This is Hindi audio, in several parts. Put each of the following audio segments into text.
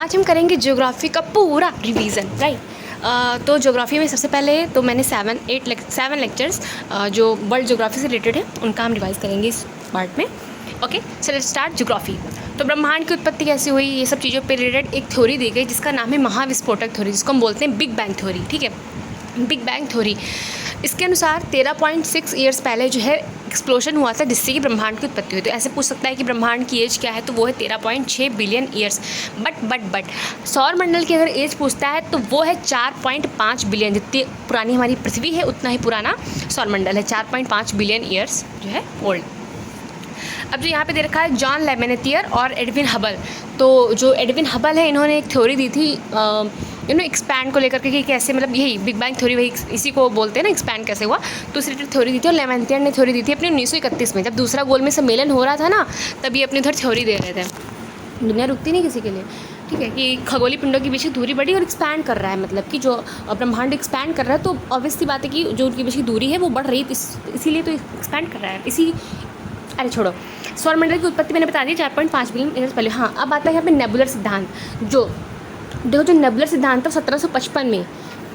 आज हम करेंगे ज्योग्राफी का पूरा रिवीजन, राइट। तो ज्योग्राफी में सबसे पहले तो मैंने 7 लेक्चर्स जो वर्ल्ड ज्योग्राफी से रिलेटेड है उनका हम रिवाइज करेंगे इस पार्ट में। Okay, so let's start geography. तो ब्रह्मांड की उत्पत्ति कैसे हुई, ये सब चीज़ों पे रिलेटेड एक थ्योरी दी गई जिसका नाम है महाविस्फोटक थ्योरी, जिसको हम बोलते हैं बिग बैंग थ्योरी। ठीक है, बिग बैंग थ्योरी। इसके अनुसार 13.6 ईयर्स पहले जो है एक्सप्लोजन हुआ था जिससे कि ब्रह्मांड की उत्पत्ति हुई। तो ऐसे पूछ सकता है कि ब्रह्मांड की एज क्या है, तो वो है 13.6 बिलियन ईयर्स। बट सौर मंडल की अगर एज पूछता है तो वो है 4.5 बिलियन। जितनी पुरानी हमारी पृथ्वी है उतना ही पुराना सौर मंडल है, 4.5 बिलियन ईयर्स जो है ओल्ड। अब जो यहाँ पे दे रखा है जॉन लेमेनेटियर और एडविन हबल। तो जो एडविन हबल है इन्होंने एक थ्योरी दी थी एक्सपैंड को लेकर के कि कैसे, मतलब यही बिग बैंग थ्योरी, वही इसी को बोलते हैं ना, एक्सपैंड कैसे हुआ। तो इस रिलेटेड थ्योरी दी थी और लेमेनेटियर ने थ्योरी दी थी अपने 1931 में, जब दूसरा गोलमेज सम्मेलन हो रहा था ना, तब ये अपनी उधर थ्योरी दे रहे थे। दुनिया रुकती नहीं किसी के लिए, ठीक है, कि खगोलीय पिंडों के बीच की दूरी बढ़ी और एक्सपैंड कर रहा है, मतलब कि जो ब्रह्मांड एक्सपैंड कर रहा है, तो ऑब्वियस सी बात है कि जो उनके बीच की दूरी है वो बढ़ रही है, इसीलिए तो एक्सपैंड कर रहा है। अरे छोड़ो, सौर मंडल की उत्पत्ति मैंने बता दी 4.5 बिलियन ईयर्स पहले। हाँ, अब आता है यहाँ पे नेबुलर सिद्धांत। जो नेबुलर सिद्धांत था 1755 में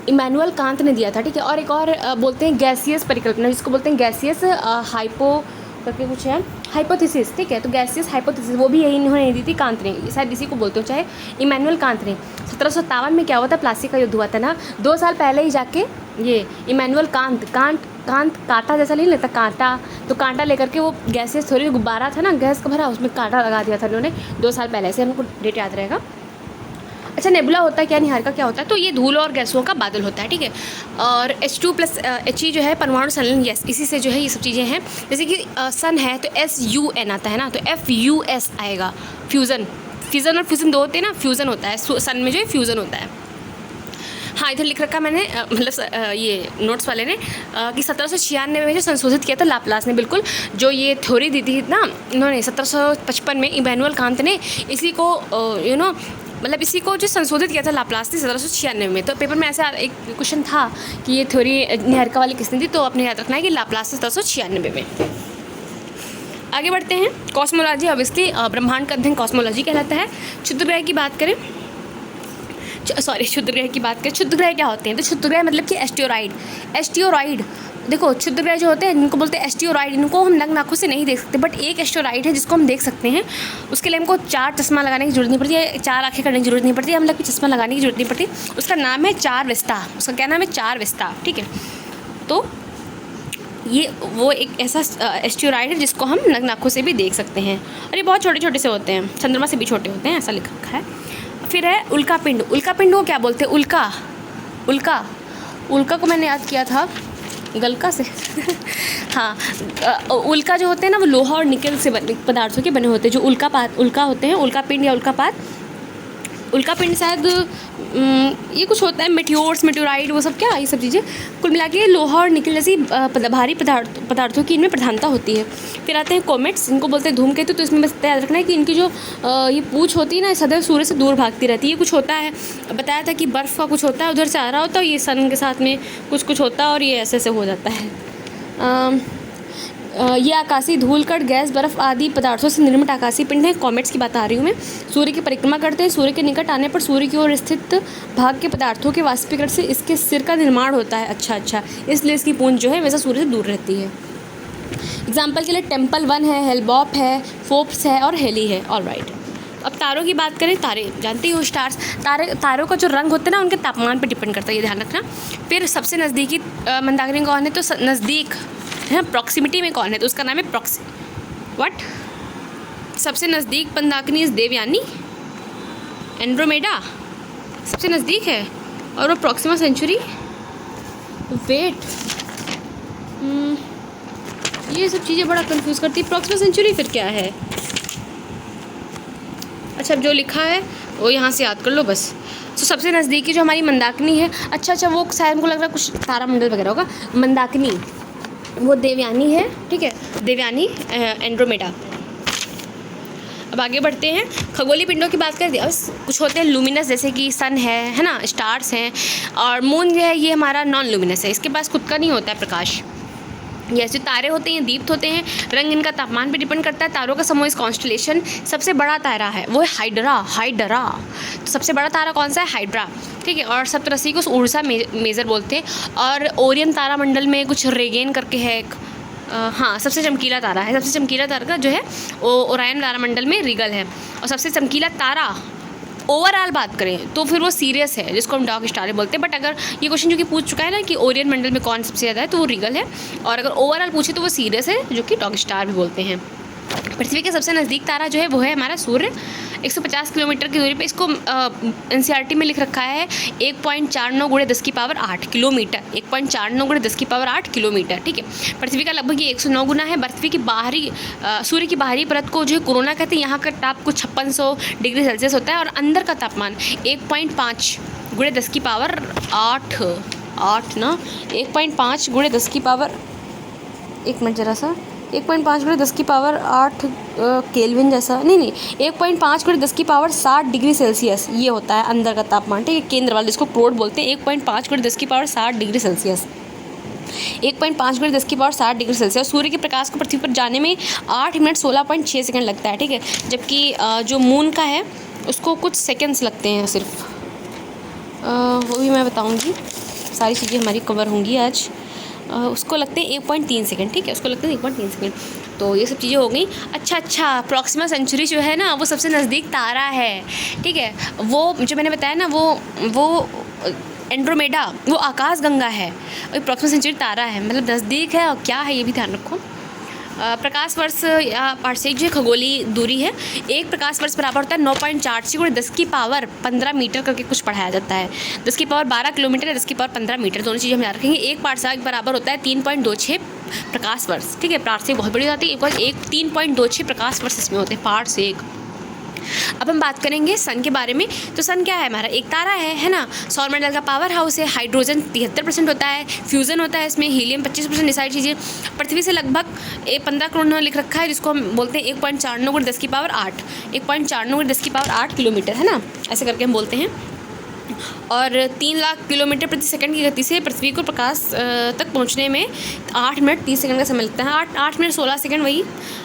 इमैनुअल कांत ने दिया था। ठीक है, और एक और बोलते हैं गैसियस परिकल्पना, जिसको बोलते हैं गैसियस हाइपो करके कुछ है, हाइपोथेसिस। ठीक है, तो गैसियस हाइपोथेसिस वो भी यही इन्होंने दी थी, कांत ने, शायद इसी को बोलते हो, चाहे इमैनुअल कांत ने। 1757 में क्या हुआ था, प्लासी का युद्ध हुआ था ना, 2 साल पहले ही जाके ये इमैनुअल कांत कांटा जैसा नहीं लेता, कांटा, तो कांटा लेकर के वो गैसियस थ्योरी, गुब्बारा था ना गैस का भरा, उसमें कांटा लगा दिया था उन्होंने 2 साल पहले से, हमको डेट याद रहेगा। अच्छा, नेबुला होता है क्या, निहारिका क्या होता है, तो ये धूल और गैसों का बादल होता है। ठीक है, और H2+He जो है परमाणु संलयन, यस, इसी से जो है ये सब चीज़ें हैं। जैसे कि सन है तो SUN आता है ना, तो FUS आएगा, फ्यूज़न और फ्यूज़न 2 होते हैं ना, फ्यूज़न होता है सन में, जो है फ्यूज़न होता है। हाँ, इधर लिख रखा मैंने, मतलब ये नोट्स वाले ने कि 1796 में जो संशोधित किया था लाप्लास ने, बिल्कुल जो ये थ्योरी दी थी ना इन्होंने 1755 में, इमैनुअल कांत ने इसी को मतलब इसी को जो संशोधित किया था लाप्लास ने 1796 में। तो पेपर में ऐसा एक क्वेश्चन था कि ये थ्योरी निहारिका वाली किसने दी, तो अपने याद रखना है कि लाप्लास ने 1796 में। आगे बढ़ते हैं, कॉस्मोलॉजी। ऑब्वियसली ब्रह्मांड का अध्ययन कॉस्मोलॉजी कहलाता है। क्षुद्र ग्रह की बात करें, क्षुद्र ग्रह की बात करें, क्षुद्र ग्रह क्या होते हैं, तो क्षुद्र ग्रह मतलब कि एस्टियोराइड। देखो, क्षुद्र ग्रह जो होते हैं इनको बोलते हैं एस्टियोराइड। इनको हम नग्न आँखों से नहीं देख सकते, बट एक एस्टियोराइड है जिसको हम देख सकते हैं। उसके लिए हमको 4 चश्मा लगाने की जरूरत नहीं पड़ती है, 4 आँखें करने की जरूरत नहीं पड़ती है, मतलब कि चश्मा लगाने की जरूरत नहीं पड़ती। उसका नाम है चार विस्ता। उसका क्या नाम है, चार विस्ता। ठीक है, तो ये वो एक ऐसा एस्टियोराइड है जिसको हम नग्न आँखों से भी देख सकते हैं, और ये बहुत छोटे छोटे से होते हैं, चंद्रमा से भी छोटे होते हैं, ऐसा लिख रखा है। फिर है उल्का पिंड को क्या बोलते हैं, उल्का को मैंने याद किया था गलका से हाँ, उल्का जो होते हैं ना वो लोहा और निकल से पदार्थों के बने होते हैं। जो उल्का होते हैं, उल्का पिंड या उल्का पिंड शायद ये कुछ होता है, मेटियोराइड, वो सब, क्या ये सब चीज़ें कुल मिला के लोहा और निकल जैसी भारी पदार्थों की इनमें प्रधानता होती है। फिर आते हैं कॉमेट्स, इनको बोलते हैं धूमकेतु। तो इसमें बस याद रखना है कि इनकी जो ये पूंछ होती है ना, सदैव सूर्य से दूर भागती रहती है। ये कुछ होता है, बताया था कि बर्फ़ का कुछ होता है, उधर से आ रहा होता है, ये सन के साथ में कुछ होता है और ये ऐसे हो जाता है। ये आकाशीय धूलकण, गैस, बर्फ़ आदि पदार्थों से निर्मित आकाशीय पिंड है। कॉमेट्स की बात आ रही हूँ मैं। सूर्य की परिक्रमा करते हैं, सूर्य के निकट आने पर सूर्य की ओर स्थित भाग के पदार्थों के वाष्पीकरण से इसके सिर का निर्माण होता है। अच्छा, इसलिए इसकी पूंछ जो है वैसा सूर्य से दूर रहती है। एग्जाम्पल के लिए टेम्पल 1 है, हेलबॉप है, फोप्स है और हेली है। ऑलराइट, अब तारों की बात करें, तारे जानते ही हो, स्टार्स। तारों का जो रंग होता है ना उनके तापमान पर डिपेंड करता है, ये ध्यान रखना। फिर सबसे नज़दीकी मंदाकिनी कौन है, तो नज़दीक है, प्रॉक्सिमिटी में कौन है, तो उसका नाम है सबसे नज़दीक मंदाकिनी इस देवयानी, एंड्रोमेडा सबसे नज़दीक है, और वो प्रॉक्सिमा सेंचुरी। वेट, ये सब चीज़ें बड़ा कंफ्यूज करती है। प्रॉक्सिमा सेंचुरी फिर क्या है, अच्छा, अब जो लिखा है वो यहाँ से याद कर लो बस। तो सबसे नज़दीकी जो हमारी मंदाकिनी है, अच्छा, वो शायद हमको लग रहा है कुछ तारामंडल वगैरह होगा। मंदाकिनी वो देवयानी है, ठीक है, देवयानी, एंड्रोमेडा। अब आगे बढ़ते हैं, खगोलीय पिंडों की बात कर दी। अब कुछ होते हैं लूमिनस, जैसे कि सन है ना, स्टार्स हैं, और मून जो है ये हमारा नॉन लूमिनस है, इसके पास खुद का नहीं होता है प्रकाश। ये जो तारे होते हैं दीप्त होते हैं, रंग इनका तापमान पे डिपेंड करता है। तारों का समूह इस कॉन्स्टलेशन सबसे बड़ा तारा है वो है हाइड्रा। तो सबसे बड़ा तारा कौन सा है? हाइड्रा, ठीक है। और सप्तऋषि को उर्सा मेजर बोलते हैं। और ओरियन तारा मंडल में कुछ रेगेन करके है एक, हाँ सबसे चमकीला तारा है। सबसे चमकीला तारा का जो है ओरायन तारामंडल में रीगल है। और सबसे चमकीला तारा ओवरऑल बात करें तो फिर वो सीरियस है, जिसको हम डॉग स्टार बोलते हैं। बट अगर ये क्वेश्चन जो कि पूछ चुका है ना कि ओरियन मंडल में कौन सबसे ज़्यादा है, तो वो रीगल है। और अगर ओवरऑल पूछे तो वो सीरियस है, जो कि डॉग स्टार भी बोलते हैं। पृथ्वी के सबसे नज़दीक तारा जो है वो है हमारा सूर्य। 150 किलोमीटर की दूरी पे इसको एनसीईआरटी में लिख रखा है 1.49 × 10⁸ किलोमीटर। 1.49 × 10⁸ किलोमीटर, ठीक है। पृथ्वी का लगभग ये 109 गुना है। पृथ्वी की बाहरी सूर्य की बाहरी परत को जो है कोरोना कहते हैं। यहाँ का ताप कुछ 5600 डिग्री सेल्सियस होता है। और अंदर का तापमान 1.5 × 10⁸8 ना 1.5 × 10⁸ एक मिनट ज़रा सा 1.5 × 10⁸8 केल्विन जैसा नहीं 1.5 × 10⁸60 डिग्री सेल्सियस ये होता है अंदर का तापमान, ठीक है। केंद्र वाले जिसको क्रोड बोलते हैं 1.5 × 10⁸60 डिग्री सेल्सियस। 1.5 × 10⁸60 degree Celsius. सूर्य के प्रकाश को पृथ्वी पर जाने में 8 मिनट 16.6 सेकंड लगता है, ठीक है। जबकि जो मून का है उसको कुछ सेकेंड्स लगते हैं सिर्फ, वो भी मैं बताऊँगी। सारी चीज़ें हमारी कवर होंगी आज। उसको लगते हैं 1.3 सेकंड, ठीक है। उसको लगते हैं 1.3 सेकंड। तो ये सब चीज़ें हो गई। अच्छा प्रॉक्सिमा सेंचुरी जो है ना वो सबसे नज़दीक तारा है, ठीक है। वो जो मैंने बताया ना वो एंड्रोमेडा वो आकाश गंगा है और प्रॉक्सिमा सेंचुरी तारा है, मतलब नज़दीक है। और क्या है ये भी ध्यान रखो। प्रकाश वर्ष या पारसेक जो खगोलीय दूरी है, एक प्रकाश वर्ष बराबर होता है 9.46 × 10⁻15 मीटर करके कुछ पढ़ाया जाता है। 10⁻12 किलोमीटर या 10⁻15 मीटर, दोनों चीज़ें हम याद रखेंगे। एक पारसेक बराबर होता है 3.26 प्रकाश वर्ष, ठीक है। पारसेक बहुत बड़ी होती है, एक 3.26 प्रकाश वर्ष इसमें होते हैं पारसेक। अब हम बात करेंगे सन के बारे में। तो सन क्या है? हमारा एक तारा है ना। सौरमंडल का पावर हाउस है। हाइड्रोजन 73% होता है, फ्यूज़न होता है इसमें, हीलियम 25%, सारी चीज़ें। पृथ्वी से लगभग 15 करोड़ लिख रखा है, जिसको हम बोलते हैं 1.49 × 10⁸8 1.49 × 10⁸8 किलोमीटर, है ना, ऐसे करके हम बोलते हैं। और 3 लाख किलोमीटर प्रति सेकंड की गति से पृथ्वी को प्रकाश तक पहुंचने में 8 मिनट 30 सेकंड का समय लगता है। 8 मिनट 16 सेकंड वही।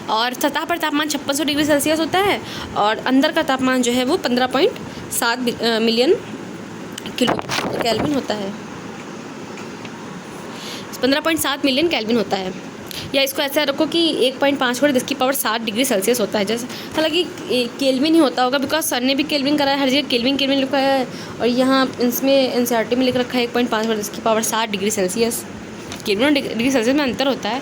और सतह पर तापमान 5600 डिग्री सेल्सियस होता है। और अंदर का तापमान जो है वो 15.7 मिलियन केल्विन होता है। 15.7 मिलियन केल्विन होता है। या इसको ऐसा रखो कि 1.5 × 10⁸7 डिग्री सेल्सियस होता है। जैसे हालांकि केल्विन ही होता होगा, बिकॉज सर ने भी केल्विन करा है, हर जगह केल्विन लिखा है। और यहाँ इसमें एनसीईआरटी में लिख रखा है 1.5 × 10⁸7 डिग्री सेल्सियस। केल्विन और डिग्री सेल्सियस में अंतर होता है।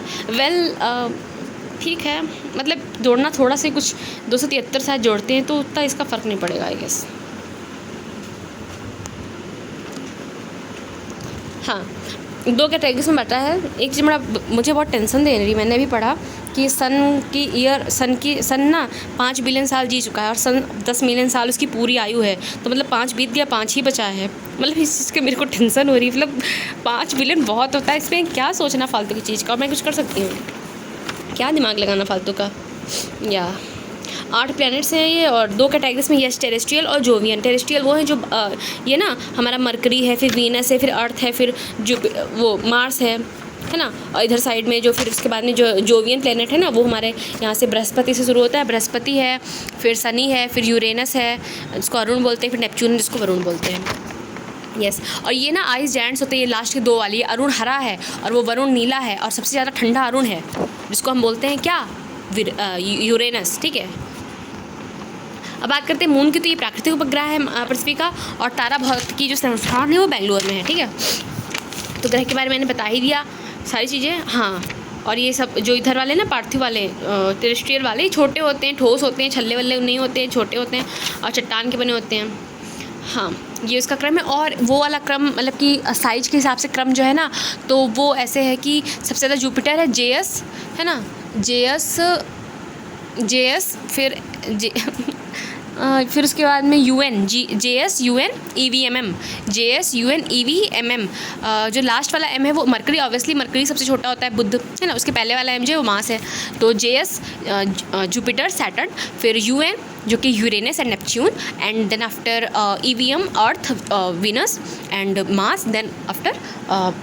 ठीक है, मतलब जोड़ना थोड़ा से कुछ 273 शायद जोड़ते हैं तो उतना इसका फ़र्क नहीं पड़ेगा, आई गेस। हाँ, 2 कैटेगरीज में बटा है। एक चीज़ मुझे बहुत टेंशन दे रही, मैंने भी पढ़ा कि सन ना 5 बिलियन साल जी चुका है और सन 10 मिलियन साल उसकी पूरी आयु है। तो मतलब 5 बीत गया, 5 ही बचा है। मतलब इस चीज़ की मेरे को टेंशन हो रही है। मतलब 5 बिलियन बहुत होता है, इसमें क्या सोचना फालतू की चीज़ का। और मैं कुछ कर सकती हूँ क्या दिमाग लगाना फालतू का। या 8 प्लैनेट्स हैं ये। और 2 कैटेगरीज में, यस, टेरेस्ट्रियल और जोवियन। टेरेस्ट्रियल वो है जो ये ना हमारा मरकरी है, फिर वीनस है, फिर अर्थ है, फिर वो मार्स है ना। और इधर साइड में जो फिर उसके बाद में जो जोवियन प्लैनेट है ना, वो हमारे यहाँ से बृहस्पति से शुरू होता है। बृहस्पति है, फिर शनि है, फिर यूरेनस है जिसको अरुण बोलते हैं, फिर नेपच्यून जिसको वरुण बोलते हैं। यस, और ये ना आइस जायंट्स होते हैं। ये लास्ट के 2 वाली, अरुण हरा है और वो वरुण नीला है। और सबसे ज़्यादा ठंडा अरुण है जिसको हम बोलते हैं क्या, यूरेनस, ठीक है। अब बात करते हैं मून की। तो ये प्राकृतिक उपग्रह है पृथ्वी का। और तारा भौतिकी जो संस्थान है वो बेंगलोर में है, ठीक है। तो ग्रह के बारे में मैंने बता ही दिया सारी चीज़ें। हाँ, और ये सब जो इधर वाले ना पार्थिव वाले टेरेस्ट्रियल वाले छोटे होते हैं, ठोस होते हैं, छल्ले वल्ले नहीं होते हैं, छोटे होते हैं और चट्टान के बने होते हैं। हाँ, ये उसका क्रम है। और वो वाला क्रम मतलब कि साइज के हिसाब से क्रम जो है ना, तो वो ऐसे है कि सबसे ज़्यादा जुपिटर है, जेएस है ना, जेएस फिर उसके बाद में UN, JS UN EVMM, JS UN EVMM. जो लास्ट वाला एम है वो मरकरी, ऑब्वियसली मरकरी सबसे छोटा होता है, बुध है ना। उसके पहले वाला एम जो है वो मार्स है। तो जेएस जुपिटर सैटर्न, फिर यूएन जो कि Uranus and Neptune, and then after EVM Earth, Venus and Mars, then after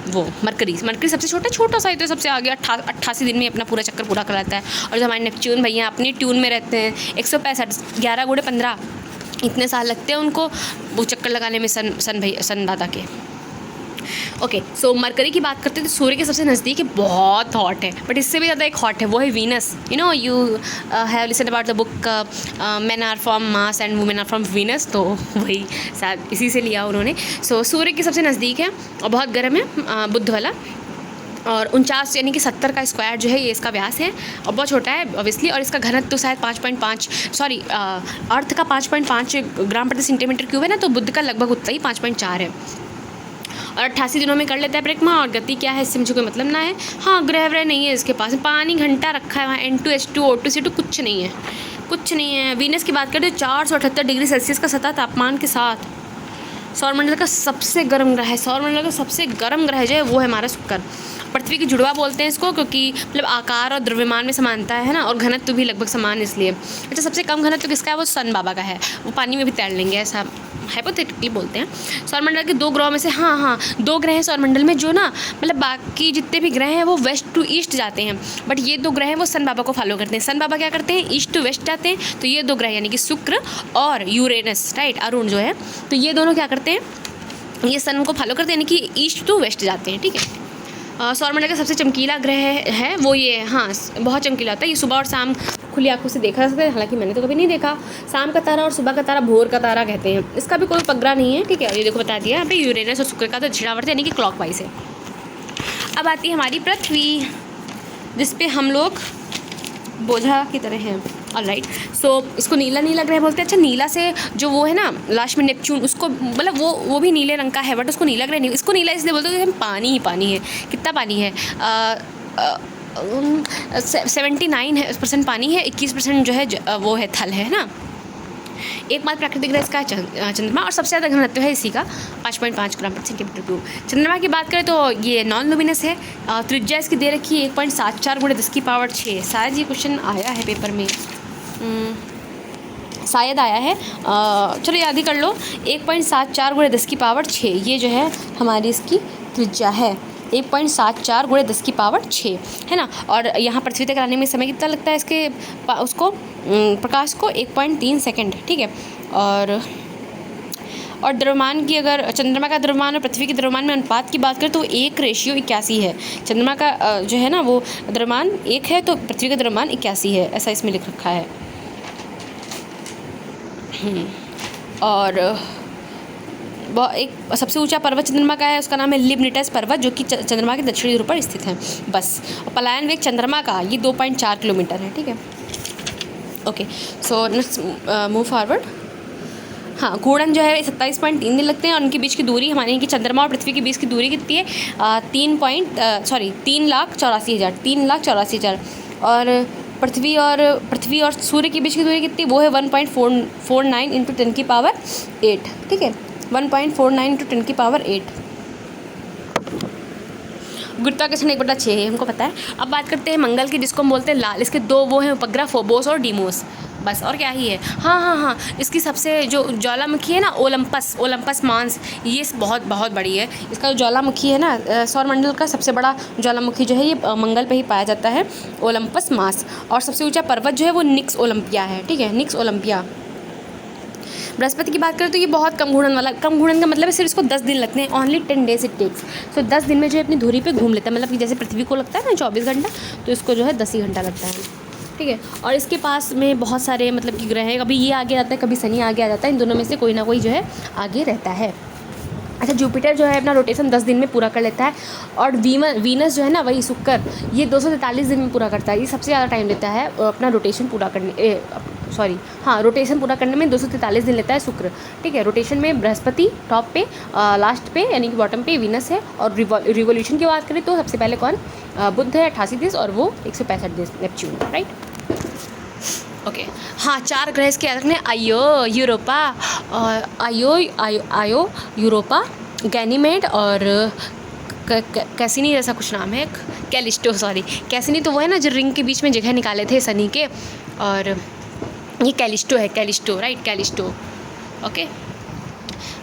वो मरकरी सबसे छोटा सा ही तो सबसे आगे 88 दिन में अपना पूरा चक्कर पूरा कराता है। और जो हमारे नेपच्यून भैया अपनी ट्यून में रहते हैं 165, 11 गुणे 15 इतने साल लगते हैं उनको वो चक्कर लगाने में सन दादा के। ओके, सो मरकरी की बात करते हैं तो सूर्य के सबसे नज़दीक है, बहुत हॉट है, बट इससे भी ज़्यादा एक हॉट है, वो है Venus. You know you have listen about the book men are from Mars and women are from Venus, तो वही शायद इसी से लिया उन्होंने। सो सूर्य के सबसे नज़दीक है और बहुत गर्म है, बुध वाला, और 49 यानी कि 70 का स्क्वायर जो है ये इसका व्यास है और बहुत छोटा है ऑब्वियसली। और इसका घनत्व तो शायद 5.5 अर्थ का 5.5 ग्राम प्रति सेंटीमीटर क्यूब है ना, तो बुध का लगभग उतना ही 5.4 है। और 88 दिनों में कर लेता है परिक्रमा। और गति क्या है इससे मुझे कोई मतलब ना है। हाँ, ग्रह व्रह नहीं है इसके पास, पानी घंटा रखा है वहाँ, N2H2 O2 C2 कुछ नहीं है। वीनस की बात करें तो 478 डिग्री सेल्सियस का सतह तापमान के साथ सौरमंडल का सबसे गर्म ग्रह है। सौरमंडल का सबसे गर्म ग्रह जो है वो है हमारा शुक्र। पृथ्वी की जुड़वा बोलते हैं इसको, क्योंकि मतलब आकार और द्रव्यमान में समानता है ना, और घनत्व भी लगभग समान इसलिए। अच्छा, सबसे कम घनत्व किसका है? वो सन बाबा का है, वो पानी में भी तैर लेंगे, ऐसा हाइपोथेटिकली बोलते हैं। सौरमंडल के 2 ग्रहों में से हाँ 2 ग्रह हैं सौरमंडल में जो ना मतलब बाकी जितने भी ग्रह हैं वो वेस्ट टू ईस्ट जाते हैं, बट ये 2 ग्रह हैं वो सन बाबा को फॉलो करते हैं। सन बाबा क्या करते हैं? ईस्ट टू वेस्ट जाते हैं। तो ये 2 ग्रह यानी कि शुक्र और यूरेनस, राइट, अरुण जो है, तो ये दोनों क्या करते हैं? ये सन को फॉलो करते हैं, यानी कि ईस्ट टू वेस्ट जाते हैं, ठीक है। सौरमंडल का सबसे चमकीला ग्रह है वो ये, हाँ बहुत चमकीला होता है। ये सुबह और शाम खुली आंखों से देखा जा सकता है, हालांकि मैंने तो कभी नहीं देखा। शाम का तारा और सुबह का तारा भोर का तारा कहते हैं। इसका भी कोई उपग्रह नहीं है, ठीक है। ये देखो बता दिया यहाँ पे यूरेनस और शुक्र का तो दक्षिणावर्त यानी कि क्लॉकवाइज है। अब आती है हमारी पृथ्वी, जिसपे हम लोग बोझा की तरह हैं। ऑलराइट, सो इसको नीला ग्रह बोलते हैं। अच्छा, नीला से जो वो है ना लास्ट में नेपच्यून, उसको मतलब वो भी नीले रंग का है, बट उसको नीला ग्रह नहीं, इसको नीला इसलिए बोलते हैं कि पानी ही पानी है। कितना पानी है? 79% पानी है, 21% जो है वो है थल है ना। एकमात्र प्राकृतिक ग्रह इसका चंद्रमा, और सबसे ज़्यादा घनत्व है इसी का 5.5 ग्राम प्रति सेंटीमीटर क्यूब। चंद्रमा की बात करें तो ये नॉन लुमिनस है। त्रिज्या इसकी दे रखी है 1.74 × 10⁶। शायद ये क्वेश्चन आया है पेपर में, शायद आया है, चलो याद ही कर लो। 1.74 × 10⁶ ये जो है हमारी इसकी त्रिज्या है, 1.74 × 10⁶ है ना। और यहाँ पृथ्वी तक आने में समय कितना लगता है इसके उसको प्रकाश को? 1.3 सेकंड, ठीक है। और द्रव्यमान की, अगर चंद्रमा का द्रव्यमान और पृथ्वी के द्रव्यमान में अनुपात की बात करें तो 1:81 है। चंद्रमा का जो है ना वो द्रव्यमान 1 है, तो पृथ्वी का द्रव्यमान 81 है, ऐसा इसमें लिख रखा है। और एक सबसे ऊंचा पर्वत चंद्रमा का है, उसका नाम है लिबनिटस पर्वत, जो कि चंद्रमा के दक्षिणी ध्रुव पर स्थित है। बस, और पलायन वेग चंद्रमा का ये 2.4 किलोमीटर है, ठीक है। Okay, so let's move forward. हाँ, घूर्णन जो है 27.3 दिन लगते हैं, और उनके बीच की दूरी हमारे कि चंद्रमा और पृथ्वी के बीच की दूरी कितनी है? 3,84,000। और पृथ्वी और सूर्य के बीच की दूरी कितनी? वो है 1.49 × 10⁸, ठीक है, 1.49 × 10⁸। गुरुत्वाकर्षण 1/6 है, हमको पता है। अब बात करते हैं मंगल की, जिसको हम बोलते हैं लाल। इसके 2 वो हैं उपग्रह, फोबोस और डीमोस, बस, और क्या ही है। हाँ, इसकी सबसे जो ज्वालामुखी है ना, ओलंपस मांस, ये बहुत बड़ी है। इसका जो ज्वालामुखी है ना, सौरमंडल का सबसे बड़ा ज्वालामुखी जो है ये मंगल पे ही पाया जाता है, ओलंपस मांस। और सबसे ऊंचा पर्वत जो है वो निक्स ओलंपिया है, ठीक है, निक्स ओलंपिया। बृहस्पति की बात करें तो ये बहुत कम घूर्णन वाला, कम घूर्णन का मतलब है सिर्फ इसको 10 दिन लगते हैं, ओनली 10 days इट टेक्स। तो 10 दिन में जो है अपनी धुरी पे घूम लेता है, मतलब कि जैसे पृथ्वी को लगता है ना 24 घंटा, तो इसको जो है 10 ही घंटा लगता है, ठीक है। और इसके पास में बहुत सारे मतलब कि ग्रह हैं, कभी ये आगे आता है, कभी शनि आगे आ जाता है, इन दोनों में से कोई ना कोई जो है आगे रहता है। अच्छा, जुपिटर जो है अपना रोटेशन 10 दिन में पूरा कर लेता है, और वीनस जो है ना, वही शुक्र, ये 243 दिन में पूरा करता है। ये सबसे ज़्यादा टाइम लेता है अपना रोटेशन पूरा करने, रोटेशन पूरा करने में 243 दिन लेता है शुक्र, ठीक है। रोटेशन में बृहस्पति टॉप पे, लास्ट पे यानी कि बॉटम पे वीनस है। और रिवोल्यूशन की बात करें तो सबसे पहले कौन? बुध है 88 दिन, और वो 165 दिन नेपच्यून, राइट। ओके, हाँ, 4 ग्रह के याद रखने, आयो यूरोपा, गैनीमेड और कैसिनी जैसा कुछ नाम है, कैलिस्टो, कैसिनी तो वो है ना जो रिंग के बीच में जगह निकाले थे शनि के, और ये कैलिस्टो है, कैलिस्टो, राइट, कैलिस्टो। ओके।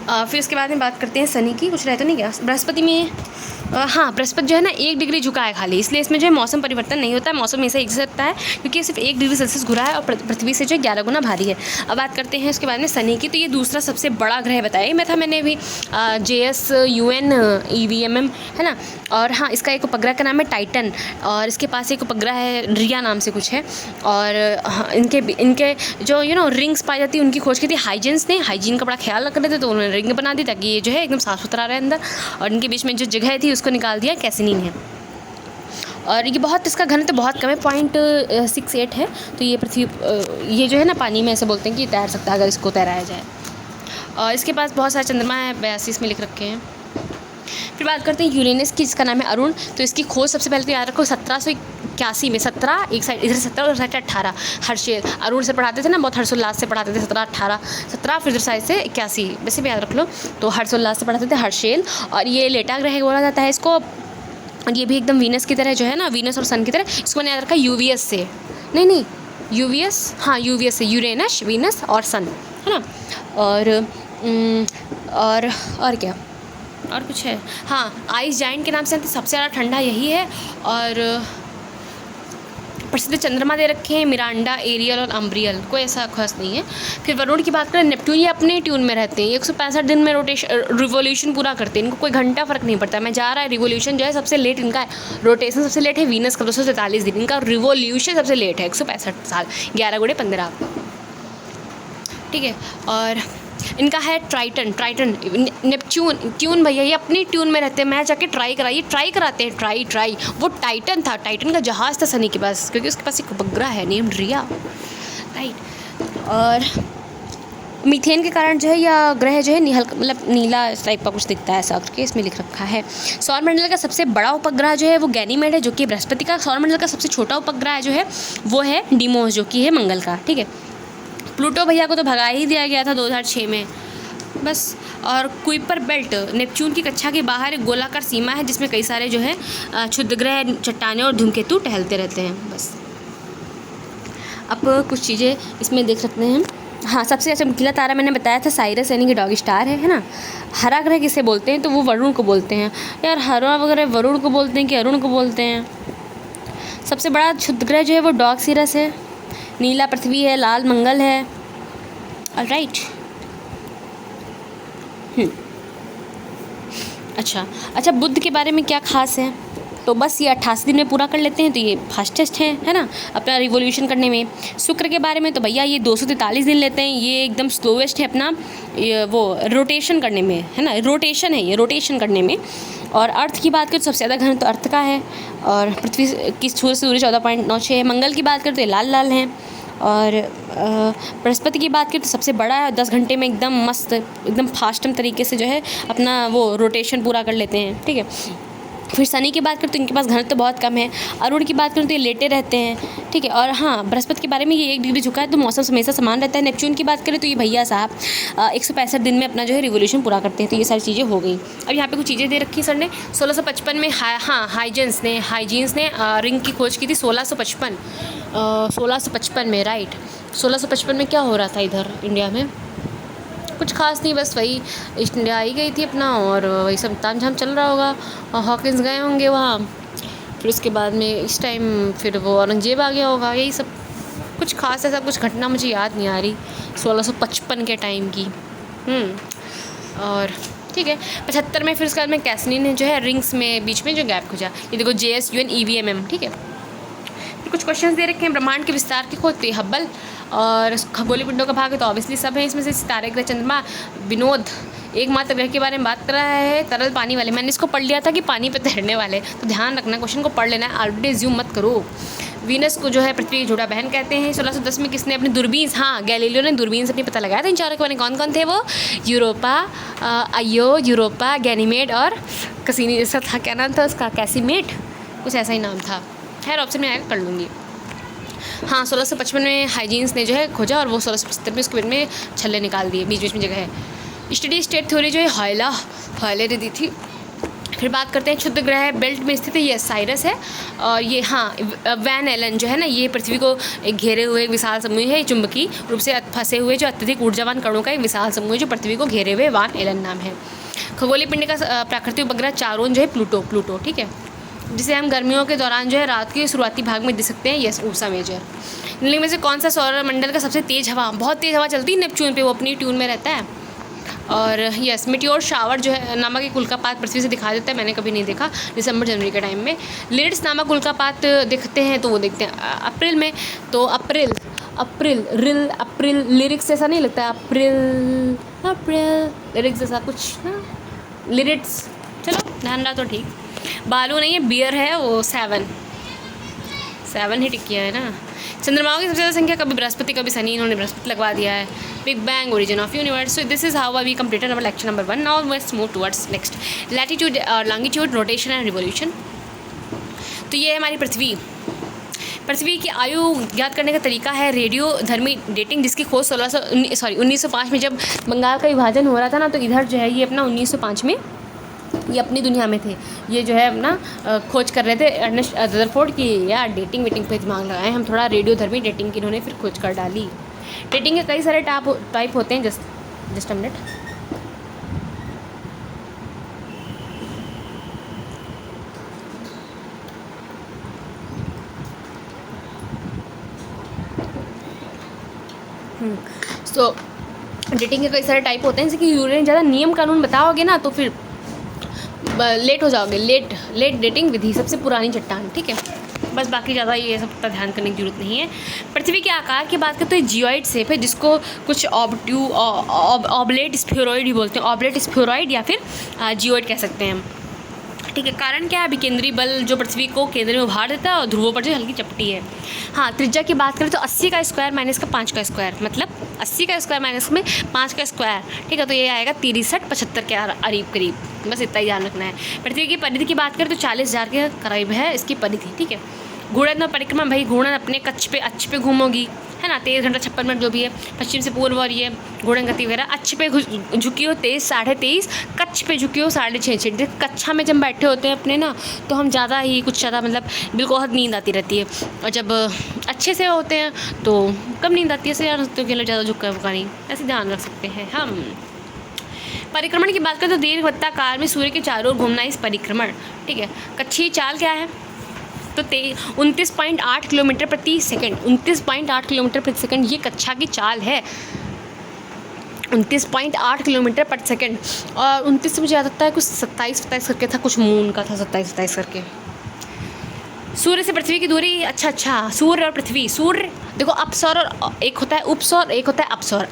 फिर उसके बाद में बात करते हैं शनि की। कुछ रहता नहीं क्या बृहस्पति में? हाँ, बृहस्पति जो है ना 1 डिग्री झुका है खाली, इसलिए इसमें जो है मौसम परिवर्तन नहीं होता है, मौसम हमेशा एक जैसा रहता है, क्योंकि सिर्फ 1 डिग्री सेल्सियस घुरा है और पृथ्वी से जो 11 गुना भारी है। अब बात करते हैं उसके बाद में शनि की। तो ये दूसरा सबसे बड़ा ग्रह बताया मैं था मैंने अभी, JSUN EVMM है ना। और हाँ, इसका एक उपग्रह का नाम है टाइटन, और इसके पास एक उपग्रह है रिया नाम से कुछ है। और हाँ, इनके जो रिंग्स पाई जाती है उनकी खोज की थी हाइजेंस ने। हाइजीन का बड़ा ख्याल रख रहे थे तो उन्होंने रिंग बना दी ताकि ये जो है एकदम साफ सुथरा रहे अंदर, और इनके बीच में जो जगह थी उसको निकाल दिया कैसिनी ने। और ये बहुत, इसका घनत्व बहुत कम है, 0.68 है। तो ये पृथ्वी ये जो है ना पानी में ऐसे बोलते हैं कि तैर सकता है अगर इसको तैराया जाए। और इसके पास बहुत सारे चंद्रमा है, 82 में लिख रखे हैं। फिर बात करते हैं यूरेनस की, जिसका नाम है अरुण। तो इसकी खोज सबसे पहले तो याद रखो 1781 में, 17 एक साइड इधर 17 और साइड 18 हर्षेल। अरुण से पढ़ाते थे ना, बहुत हर्षोल्लास से पढ़ाते थे, 17 18 17 फिर इधर साइड से 81, वैसे भी याद रख लो। तो हर्षोल्लास से पढ़ाते थे हर्षेल। और ये लेटा ग्रह बोला जाता है इसको, और ये भी एकदम वीनस की तरह जो है ना, वीनस और सन की तरह। इसको मैंने याद रखा UVS से, नहीं UVS, हाँ UVS से, यूरेनस, वीनस और सन, है ना। और क्या और कुछ है, हाँ आइस जाइंट के नाम से सबसे ज़्यादा ठंडा यही है। और प्रसिद्ध चंद्रमा दे रखे हैं मिरांडा, एरियल और अम्ब्रियल, कोई ऐसा खास नहीं है। फिर वरुण की बात करें, नेपट्टून ये अपने ट्यून में रहते हैं, 165 दिन में रिवोल्यूशन पूरा करते हैं, इनको कोई घंटा फ़र्क नहीं पड़ता। मैं जा रहा है रिवोल्यूशन जो है सबसे लेट इनका है, रोटेशन सबसे लेट है वीनस का 243 दिन, इनका रिवोल्यूशन सबसे लेट है 165 साल, 11 गुणे 15, ठीक है। और इनका है ट्राइटन नेपच्यून ट्यून, भैया ये अपनी ट्यून में रहते हैं। मैं जाके ट्राई कराते हैं, ट्राई वो टाइटन था, टाइटन का जहाज़ था शनि के पास, क्योंकि उसके पास एक उपग्रह है नेम्ड रिया, राइट। और मीथेन के कारण जो है या ग्रह जो है मतलब नीला टाइप का कुछ दिखता है, ऐसा करके इसमें लिख रखा है। सौरमंडल का सबसे बड़ा उपग्रह जो है वो गैनीमेड है, जो कि बृहस्पति का। सौरमंडल का सबसे छोटा उपग्रह जो है वो है डिमोस, जो कि है मंगल का, ठीक है। प्लूटो भैया को तो भगा ही दिया गया था 2006 में बस। और कुइपर बेल्ट नेपच्यून की कक्षा के बाहर एक गोलाकार सीमा है, जिसमें कई सारे जो है क्षुद्र ग्रह, चट्टानें और धूमकेतु टहलते रहते हैं बस। अब कुछ चीज़ें इसमें देख सकते हैं। हाँ, सबसे चमकीला तारा मैंने बताया था साइरस, यानी कि डॉग स्टार है ना। हरा ग्रह किसे बोलते हैं, तो वो वरुण को बोलते हैं यार। हरा वगैरह वरुण को बोलते हैं कि अरुण को बोलते हैं। सबसे बड़ा क्षुद्र ग्रह जो है वो डॉग सीरस है। नीला पृथ्वी है, लाल मंगल है, ऑलराइट। अच्छा, बुध के बारे में क्या खास है, तो बस ये 88 दिन में पूरा कर लेते हैं, तो ये फास्टेस्ट है ना अपना रिवोल्यूशन करने में। शुक्र के बारे में तो भैया ये 243 दिन लेते हैं, ये एकदम स्लोवेस्ट है अपना ये वो रोटेशन करने में, है ना, रोटेशन है ये, रोटेशन करने में। और अर्थ की बात करें तो सबसे ज़्यादा घन तो अर्थ का है, और पृथ्वी की सूर्य से दूरी 14.96 है। मंगल की बात करें तो ये लाल हैं। और बृहस्पति की बात करें तो सबसे बड़ा है, 10 घंटे में एकदम मस्त, एकदम फास्टम तरीके से जो है अपना वो रोटेशन पूरा कर लेते हैं, ठीक है। फिर शनि की बात करें तो इनके पास घनत्व तो बहुत कम है। अरुण की बात करें तो ये लेटे रहते हैं, ठीक है। और हाँ, बृहस्पति के बारे में ये 1 डिग्री झुका है, तो मौसम हमेशा समान रहता है। नेपच्यून की बात करें तो ये भैया साहब 165 दिन में अपना जो है रिवोल्यूशन पूरा करते हैं। तो ये सारी चीज़ें हो गई। अब यहाँ पे कुछ चीज़ें दे रखी सर ने। 1655 में हाइजीन्स ने रिंग की खोज की थी। 1655 में, राइट। 1655 में क्या हो रहा था इधर इंडिया में, कुछ खास नहीं, बस वही ईस्ट इंडिया आई गई थी अपना, और वही सब तामझाम चल रहा होगा, और हॉकिंस गए होंगे वहाँ। फिर उसके बाद में इस टाइम फिर वो औरंगजेब आ गया होगा, यही सब। कुछ खास ऐसा कुछ घटना मुझे याद नहीं आ रही 1655 के टाइम की। और ठीक है, 75 में फिर उसके बाद में कैसिनी ने जो है रिंग्स में बीच में जो गैप खोजा, ये देखो JSUN EVMM, ठीक है। फिर कुछ क्वेश्चंस दे रखे हैं। ब्रह्मांड के विस्तार की खोज तो हब्बल, और खगोलीय पिंडों का भाग है तो ऑब्वियसली सब है इसमें से। सितारे ग्रह, चंद्रमा, विनोद एकमात्र ग्रह के बारे में बात कर रहा है, तरल पानी वाले। मैंने इसको पढ़ लिया था कि पानी पे तैरने वाले, तो ध्यान रखना, क्वेश्चन को पढ़ लेना है, ऑलरेडी ज्यूम मत करो। वीनस को जो है पृथ्वी की झूठा बहन कहते हैं। 1610 में किसने अपनी दूरबीन, हाँ गैलीलियो ने दूरबीन से अपनी पता लगाया था इन चारों के बारे में। कौन कौन थे वो, यूरोपा, गैनीमेड और कसीनी, जैसा था, क्या नाम था उसका, कैसीमेट, कुछ ऐसा ही नाम था। खैर ऑप्शन में आएगा, कर लूँगी। हाँ, 1655 में हाइजीन्स ने जो है खोजा, और वो 1675 में उसके बीच में छल्ले निकाल दिए, बीच बीच में जगह है। स्टेडी स्टेट थ्योरी जो है हॉयले ने दी थी। फिर बात करते हैं क्षुद्र ग्रह बेल्ट में स्थित है, ये साइरस है। और ये वैन एलन जो है ना, ये पृथ्वी को एक घेरे हुए एक विशाल समूह है, चुंबकीय रूप से फंसे हुए जो अत्यधिक ऊर्जावान कणों का एक विशाल समूह है जो पृथ्वी को घेरे हुए वैन एलन नाम है। खगोलीय पिंड का प्राकृतिक उपग्रह चारोन जो है प्लूटो, ठीक है, जिसे हम गर्मियों के दौरान जो है रात के शुरुआती भाग में देख सकते हैं, यस उर्सा मेजर। निम्नलिखित में से कौन सा सौर मंडल का सबसे तेज़ हवा, बहुत तेज़ हवा चलती है नेपच्यून पे, वो अपनी ट्यून में रहता है। और यस मिटियोर शावर जो है नामक एक उल्कापात पृथ्वी से दिखा देता है, मैंने कभी नहीं देखा, दिसंबर जनवरी के टाइम में। लिरिड्स नामक उल्कापात दिखते हैं तो वो देखते हैं अप्रैल में, तो अप्रैल लिरिक्स ऐसा नहीं लगता, अप्रैल लिरिक्स जैसा कुछ ना, लिरिड्स, चलो ध्यान रहा तो ठीक। बालू नहीं है, बियर है, वो 7 ही टिक किया है ना। चंद्रमाओं की सबसे ज़्यादा संख्या, कभी बृहस्पति कभी शनि, इन्होंने बृहस्पति लगवा दिया है। Big bang origin of universe. So this is how we completed our lecture number 1। Now let's move towards next, latitude और लॉन्गिट्यूड, रोटेशन एंड रिवोल्यूशन। तो ये है हमारी पृथ्वी की आयु ज्ञात करने का तरीका है रेडियो धर्मी डेटिंग, जिसकी खोज 1905 में जब बंगाल का विभाजन हो रहा था ना, तो इधर जो है ये अपना 1905 में ये अपनी दुनिया में थे, ये जो है अपना खोज कर रहे थे अर्नेस्ट रदरफोर्ड की, या डेटिंग वेटिंग पे दिमाग लगाए हम थोड़ा, रेडियो धर्मी डेटिंग की इन्होंने फिर खोज कर डाली। डेटिंग के कई सारे टाइप होते हैं, just a minute. So dating के कई सारे टाइप होते हैं, जैसे कि यूरेन ज़्यादा नियम कानून बताओगे ना तो फिर लेट हो जाओगे। लेट डेटिंग विधि, सबसे पुरानी चट्टान, ठीक है, बस बाकी ज़्यादा ये सब पर ध्यान करने की जरूरत नहीं है। पृथ्वी के आकार की बात करें तो ये जियोइड शेप है, जिसको कुछ ऑबलेट स्फेरॉइड ही बोलते हैं, ऑबलेट स्फेरॉइड या फिर जियोइड कह सकते हैं हम, ठीक है। कारण क्या है, अभिकेंद्री बल जो पृथ्वी को केंद्र में उभार देता है और ध्रुवों पर जो हल्की चपटी है। हाँ, त्रिज्या की बात करें तो 80 का स्क्वायर माइनस का 5 का स्क्वायर, मतलब 80 का स्क्वायर माइनस में 5 का स्क्वायर, ठीक है, तो ये आएगा 63-75 के करीब, बस इतना ही ध्यान रखना है। पृथ्वी की परिधि की बात करें तो 40,000 के करीब है इसकी परिधि, ठीक है। घूर्णन में परिक्रमा, भाई घूर्णन अपने अक्ष पे घूमोगी, है ना, 23 घंटा 56 मिनट जो भी है, पश्चिम से पूर्व, और ये घूर्णन गति वगैरह। अक्ष पे झुकी हो 23 साढ़े 23, कच्छ पे झुकी हो 6.5। कक्षा में जब बैठे होते हैं अपने ना, तो हम ज़्यादा ही कुछ ज़्यादा मतलब बिल्कुल बहुत नींद आती रहती है, और जब अच्छे से होते हैं तो कम नींद आती है, ऐसे यार तो खेलो ज़्यादा झुका हुआ नहीं, ऐसे ध्यान रख सकते हैं हम। परिक्रमण की बात करें तो दीर्घवृत्ताकार में सूर्य के चारों ओर घूमना इस परिक्रमण, ठीक है। कक्षीय चाल क्या है, तो 29.8 किलोमीटर प्रति सेकंड, 29.8 किलोमीटर प्रति सेकंड ये कक्षा की चाल है, 29.8 किलोमीटर प्रति सेकंड। और 29 से मुझे याद आता है कुछ 27 करके था, कुछ मून का था 27 करके। सूर्य से पृथ्वी की दूरी, अच्छा, सूर्य और पृथ्वी, सूर्य देखो अपसौर, और एक होता है उपसौर, एक होता है अपसौर।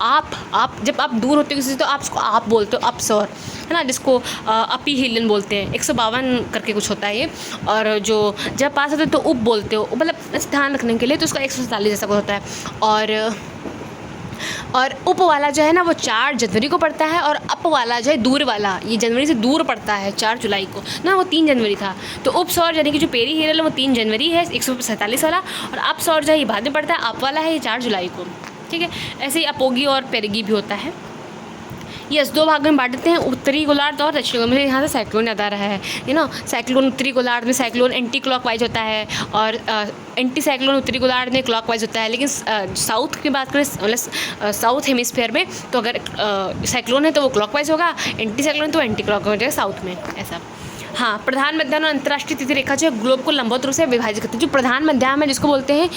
आप जब आप दूर होते हो किसी से तो आप उसको आप बोलते हो, अपसौर, है ना, जिसको अपीहिलन बोलते हैं, 152 करके कुछ होता है ये। और जो जब पास होते हो तो उप बोलते हो, मतलब ध्यान रखने के लिए, तो उसका 147 जैसा कुछ होता है। और उप वाला जो है ना वो 4 जनवरी को पड़ता है, और अप वाला जो है दूर वाला, ये जनवरी से दूर पड़ता है 4 जुलाई को ना, वो 3 जनवरी था। तो उप सौर यानी कि जो पेरीहेरल है वो 3 जनवरी है 147 वाला, और अप सौर जो है ये बाद में पड़ता है, अप वाला है ये 4 जुलाई को, ठीक है। ऐसे ही अपोगी और पेरिगी भी होता है। यस, 2 भाग में बांट देते हैं, उत्तरी गोलार्ध और दक्षिणी गोलार्ध। मुझे यहाँ से साइक्लोन याद आ रहा है, साइक्लोन उत्तरी गोलार्ध में साइक्लोन एंटी क्लॉकवाइज होता है, और एंटी साइक्लोन उत्तरी गोलार्ध में क्लॉकवाइज होता है। लेकिन साउथ की बात करें, मतलब साउथ हेमिस्फीयर में, तो अगर साइक्लोन है तो वो क्लॉकवाइज होगा, एंटी साइक्लोन तो एंटी क्लॉकवाइज होगा साउथ में, ऐसा। हाँ, प्रधान मध्याह्न और अंतर्राष्ट्रीय तिथि रेखा जो ग्लोब को लंबवत रूप से विभाजित करती है। जो प्रधान मध्याह्न है जिसको बोलते हैं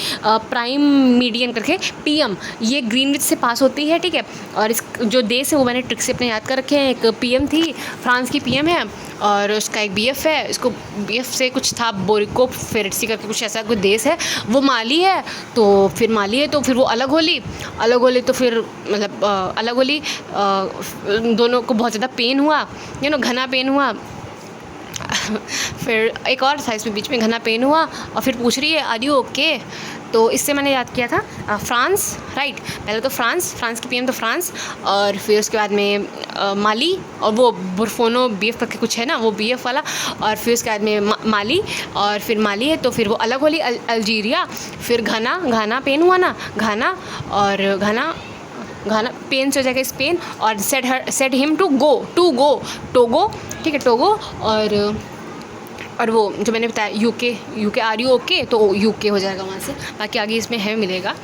प्राइम मीडियन करके, PM, ये ग्रीनविच से पास होती है, ठीक है। और इस जो देश है वो मैंने ट्रिक से अपने याद कर रखे हैं। एक PM थी, फ्रांस की PM है, और उसका एक BF है, इसको BF से कुछ था, बोरिको फेरेट्सी करके कुछ ऐसा कोई देश है, वो माली है। तो फिर माली है तो फिर वो अलग होली तो फिर मतलब अलग होली, दोनों को बहुत ज़्यादा पेन हुआ, घना पेन हुआ। फिर एक और था इसमें बीच में, घना पेन हुआ, और फिर पूछ रही है आर यू ओके, तो इससे मैंने याद किया था फ्रांस, राइट। पहले तो फ्रांस की PM तो फ्रांस, और फिर उसके बाद में माली, और वो बुरफोनो BF करके कुछ है ना, वो BF वाला, और फिर उसके बाद में माली, और फिर माली है तो फिर वो अलग होली अल्जीरिया। फिर घना पेन हुआ ना, घना, और घना घाना पेन से हो जाएगा स्पेन, और said him to go Togo, ठीक है, टोगो। और वो जो मैंने बताया यूके आर यू ओके, तो यूके हो जाएगा वहाँ से, बाकी आगे इसमें है मिलेगा,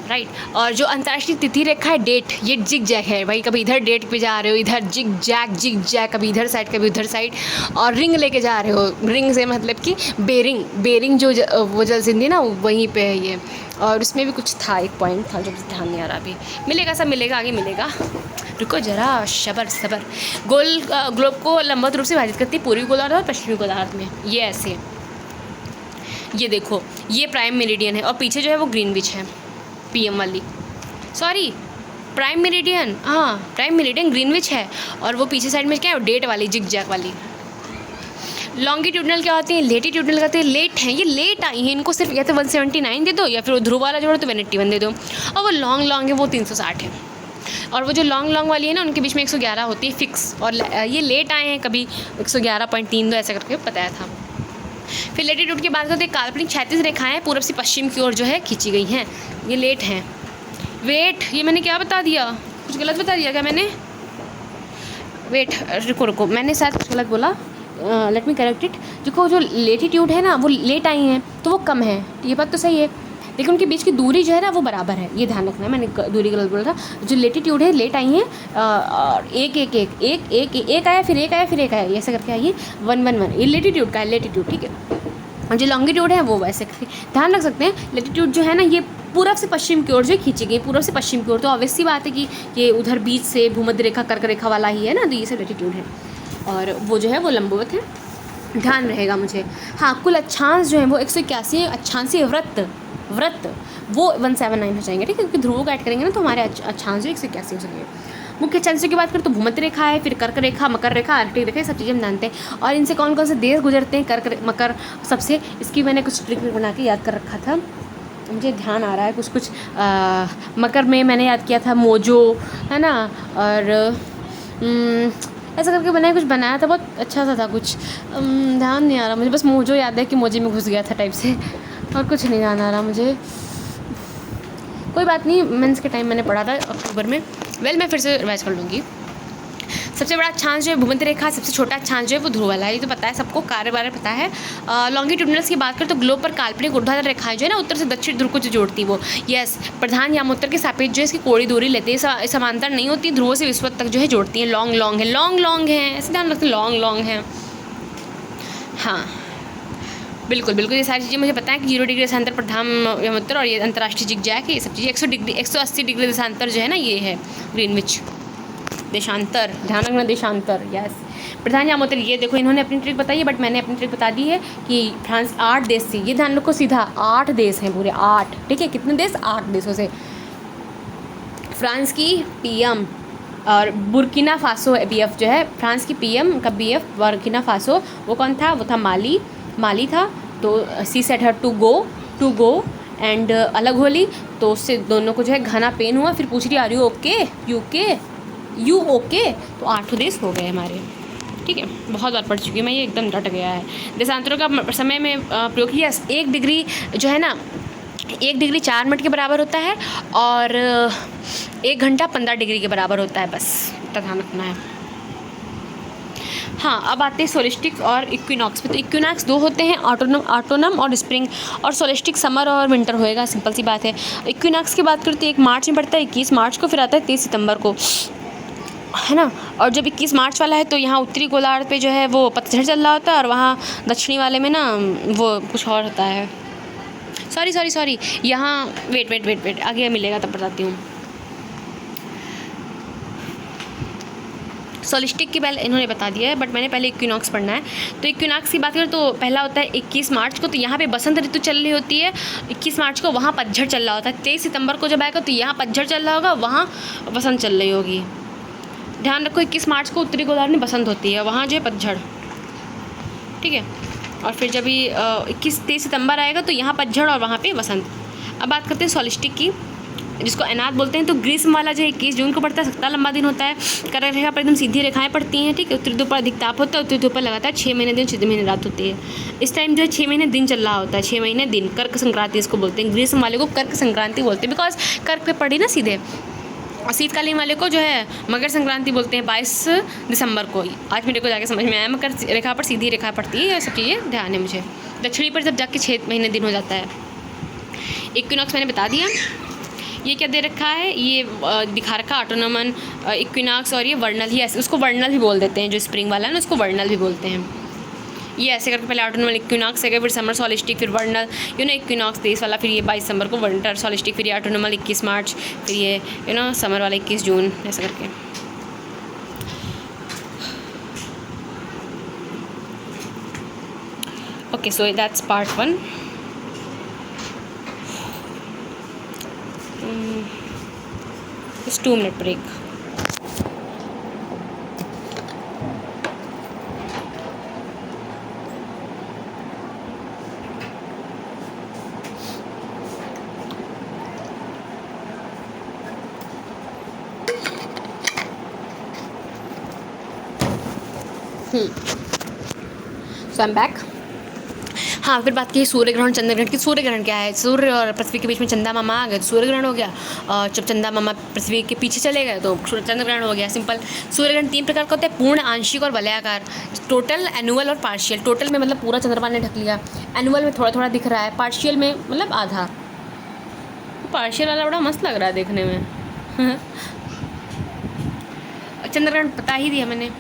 राइट। और जो अंतर्राष्ट्रीय तिथि रेखा है डेट, ये जिग जैग है भाई, कभी इधर डेट पे जा रहे हो, इधर जिग जैग, कभी इधर साइड कभी उधर साइड। और रिंग लेके जा रहे हो, रिंग से मतलब कि बेरिंग जो वो जलसिंधी ना वहीं पे है ये। और उसमें भी कुछ था, एक पॉइंट था जो ध्यान नहीं आ रहा अभी, मिलेगा सब मिलेगा, आगे मिलेगा, रुको जरा सबर। ग्लोब को लंबवत रूप से विभाजित करती है पूर्वी गोलार्ध और पश्चिमी गोलार्ध में, ये ऐसे, ये देखो ये प्राइम मेरिडियन है, और पीछे जो है वो ग्रीनविच है, पीएम वाली, सॉरी प्राइम मेरिडियन ग्रीनविच है, और वो पीछे साइड में क्या है, डेट वाली जिग जैग वाली। लॉन्गिट्यूडनल क्या होती है, लेटिट्यूडनल कहते हैं, लेट हैं, ये लेट आई हैं, इनको सिर्फ या तो 179 दे दो, या फिर वो ध्रुव वाला जोड़ो तो 181 दे दो, और वो लॉन्ग है वो 360 है। और वो जो लॉन्ग वाली है ना, उनके बीच में 111 होती है फिक्स, और ये लेट आए हैं, कभी 111.32 ऐसा करके बताया था। फिर लेटीट्यूड की बात करते हैं, काल्पनिक 36 रेखाएं पूर्व से पश्चिम की ओर जो है खींची गई हैं, ये लेट हैं। वेट, ये मैंने क्या बता दिया, कुछ गलत बता दिया क्या मैंने, वेट रुको मैंने शायद कुछ गलत बोला, लेट मी करेक्ट इट। देखो जो लेटीट्यूड है ना वो लेट आई हैं तो वो कम है, ये बात तो सही है, लेकिन उनके बीच की दूरी जो है ना वो बराबर है, ये ध्यान रखना है, मैंने दूरी गलत बोला था। जो लेटीट्यूड है लेट आई हैं, और एक आया फिर एक आया, ऐसे करके आइए 111, ये लेटीट्यूड का है, लेटीट्यूड, ठीक है। और जो लॉन्गिट्यूड है वो वैसे ध्यान रख सकते हैं। लेटीट्यूड जो है ना ये पूरब से पश्चिम की ओर जो खींची गई, पूरब से पश्चिम की ओर, तो ऑब्वियस सी बात है कि ये उधर बीच से भूमध्य रेखा कर्क रेखा वाला ही है ना, तो ये सब लेटीट्यूड है, और वो जो है वो लंबवत है, ध्यान रहेगा मुझे। हाँ, कुल अक्षांश जो है वो 181 अक्षांशीय व्रत वो 179 हो जाएंगे, ठीक है, क्योंकि ध्रुवों को ऐड करेंगे ना तो हमारे अक्षांश जो 181 हो सकेंगे। मुख्य चंद्र की बात करें तो भूमध्य रेखा है, फिर कर्क रेखा, मकर रेखा, आर्कटिक रेखा, ये सब चीज़ें हम जानते हैं। और इनसे कौन कौन से देश गुजरते हैं, कर्क मकर सबसे, इसकी मैंने कुछ ट्रिक बना के याद कर रखा था, मुझे ध्यान आ रहा है कुछ मकर में मैंने याद किया था मोजो, है ना, और ऐसा करके बनाया था, बहुत अच्छा सा था, कुछ ध्यान नहीं आ रहा मुझे, बस मोजो याद है कि मोजे में घुस गया था टाइप से, और कुछ नहीं ध्यान आ रहा मुझे, कोई बात नहीं, मेंस के टाइम मैंने पढ़ा था अक्टूबर में, मैं फिर से रिवाइज कर लूँगी। सबसे बड़ा अक्षांश जो है भूमध्य रेखा, सबसे छोटा अक्षांश जो है वो ध्रुव वाला है, ये तो पता है सबको, कार्य बारे पता है। लॉन्गिट्यूडनल्स की बात करें तो ग्लोब पर काल्पनिक ऊर्ध्वाधर रेखाएं जो है ना उत्तर से दक्षिण ध्रुव को जो जोड़ती वो, यस, प्रधान यामोत्तर के सापेक्ष जो है इसकी कोड़ी दूरी लेते हैं, समांतर नहीं होती, ध्रुवों से विश्व तक जो है जोड़ती हैं, लॉन्ग है, ऐसे ध्यान रखते हैं, लॉन्ग है। हाँ बिल्कुल, ये सारी चीज़ें मुझे पता है कि 0 डिग्री देशांतर प्रधान यामोत्तर, और ये अंतर्राष्ट्रीय जिग जैग है, ये सब चीज़ें 180 डिग्री देशांतर जो है ना ये है ग्रीनविच देशांतर, ध्यान रखना देशांतर, यस। प्रधान यामोत्तर, ये देखो इन्होंने अपनी ट्रिक बताई है, बट मैंने अपनी ट्रिक बता दी है कि फ्रांस 8 देश से, ये ध्यान रखो सीधा 8 देश हैं पूरे, 8, ठीक है, कितने देश, 8 देशों से। फ्रांस की पीएम और बुर्किना फासो बीएफ जो है, फ्रांस की पीएम का बीएफ बुर्किना फासो, वो कौन था, वो था माली था, तो she said her to go and अलग होली, तो उससे दोनों को जो है घना पेन हुआ, फिर पूछ रही आर यू ओके, तो 8 देश हो गए हमारे, ठीक है, बहुत बार पढ़ चुकी हूँ मैं, ये एकदम रट गया है। देशांतरों का समय में प्रयोग किया, 1 डिग्री जो है ना 1 डिग्री 4 मिनट के बराबर होता है, और 1 घंटा 15 डिग्री के बराबर होता है, बस इतना ध्यान रखना है। हाँ, अब आते हैं सोलिस्टिक और इक्विनॉक्स पे। तो इक्विनॉक्स 2 होते हैं, ऑटोनम और स्प्रिंग, और सोलिस्टिक समर और विंटर होएगा, सिंपल सी बात है। इक्विनॉक्स की बात करते हैं 1 मार्च में पड़ता है, 21 मार्च को, फिर आता है 23 सितंबर को, है ना। और जब 21 मार्च वाला है तो यहाँ उत्तरी गोलार्ध पे जो है वो पतझड़ चल रहा होता है, और वहाँ दक्षिणी वाले में ना वो कुछ और होता है, सॉरी यहाँ वेट आगे मिलेगा तब बताती हूँ। सोलिस्टिक की पहले इन्होंने बता दिया है, बट मैंने पहले इक्विनॉक्स पढ़ना है। तो इक्विनॉक्स की बात करें तो पहला होता है 21 मार्च को, तो यहाँ पे बसंत ऋतु चल रही होती है, 21 मार्च को वहाँ पतझड़ चल रहा होता है। 23 सितंबर को जब आएगा तो यहाँ पतझड़ चल रहा होगा, वहाँ बसंत चल रही होगी, ध्यान रखो। 21 मार्च को उत्तरी गोलार्ध में बसंत होती है, वहाँ जो है पतझड़, ठीक है। और फिर जब 23 सितंबर आएगा तो यहाँ पतझड़ और वहाँ पे बसंत। अब बात करते हैं सोलिस्टिक की, जिसको अनाथ बोलते हैं। तो ग्रीष्म वाला जो 21 जून को पड़ता है, सप्ताह लंबा दिन होता है, कर्क रेखा पर एकदम सीधी रेखाएं पड़ती हैं, ठीक है। उत्तरी ध्रुव पर अधिक ताप होता है, उत्तरी ध्रुव पर लगातार 6 महीने दिन 6 महीने रात होती है। इस टाइम जो है 6 महीने दिन चल रहा होता है, 6 महीने दिन, कर्क संक्रांति इसको बोलते हैं। ग्रीष्म वाले को कर्क संक्रांति बोलते हैं, बिकॉज कर्क पे पड़ी ना सीधे। और शीतकालीन वाले को जो है मकर संक्रांति बोलते हैं 22 दिसंबर को। आज मेरे को जाके समझ में आया, मकर रेखा पर सीधी रेखा पड़ती है, ये सब चीज़ें ध्यान है मुझे। दक्षिणी पर जब जाके 6 महीने दिन हो जाता है। इक्विनॉक्स मैंने बता दिया। ये क्या दे रखा है, ये दिखा रखा ऑटोनोमन इक्विनॉक्स, और ये वर्नल ही, ऐसे उसको वर्नल भी बोल देते हैं, जो स्प्रिंग वाला है ना उसको वर्नल भी बोलते हैं। ये ऐसे करके पहले ऑटोनोमल इक्विनॉक्स है, फिर समर सॉलिस्टिक, फिर वर्नल इक्विनॉक्स 23 वाला, फिर ये 22 दिसंबर को विंटर सॉलिस्टिक, फिर ये ऑटोनोमल 21 मार्च, फिर ये समर वाला 21 जून, ऐसा करके। Okay, so that's part 1। Just 2 minute break. So I'm back. हाँ, फिर बात की सूर्य ग्रहण चंद्र ग्रहण की। सूर्य ग्रहण क्या है, सूर्य और पृथ्वी के बीच में चंदा मामा आ गए तो सूर्य ग्रहण हो गया, और जब चंदा मामा पृथ्वी के पीछे चले गए तो चंद्र ग्रहण हो गया। सिंपल। सूर्य ग्रहण 3 प्रकार का होता है, पूर्ण, आंशिक और वलयाकार। टोटल, एनुअल और पार्शियल। टोटल में मतलब पूरा चंद्रमा ने ढक लिया, एनुअल में थोड़ा थोड़ा दिख रहा है, पार्शियल में मतलब आधा। पार्शियल वाला बड़ा मस्त लग रहा है देखने में। चंद्र ग्रहण बता ही दिया मैंने।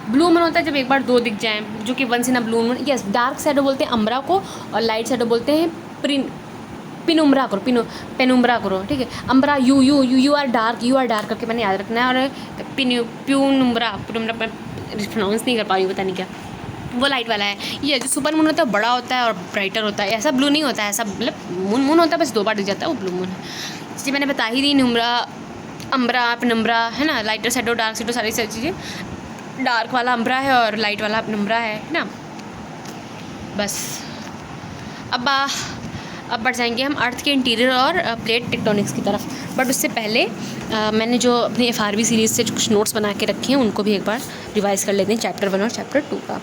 ब्लू मून होता है जब एक बार 2 दिख जाएं, जो कि once in a blue moon. Yes, dark shadow बोलते हैं अम्ब्रा को, और लाइट शैडो बोलते हैं पेनुम्ब्रा करो, पेनुम्ब्रा करो, ठीक है। अम्ब्रा यू आर डार्क करके मैंने याद रखना है, और प्यूनुम्ब्रा प्रोनाउंस नहीं कर पा रही, पता नहीं क्या, वो लाइट वाला है। ये जो सुपर मून होता है बड़ा होता है और ब्राइटर होता है, ऐसा ब्लू नहीं होता है, ऐसा मतलब मून होता है बस 2 बार दिख जाता है, वो ब्लू मून है। इसलिए मैंने बता ही दी, नुम्ब्रा, अम्ब्रा, पेनुम्ब्रा, है ना, लाइटर शैडो, डार्क शैडो, सारी चीज़ें। डार्क वाला अम्ब्रा है और लाइट वाला पेनुम्ब्रा है ना। बस अब बढ़ जाएंगे हम अर्थ के इंटीरियर और प्लेट टेक्टोनिक्स की तरफ। बट उससे पहले मैंने जो अपनी FRB सीरीज़ से कुछ नोट्स बना के रखे हैं उनको भी एक बार रिवाइज़ कर लेते हैं, चैप्टर 1 और चैप्टर 2 का।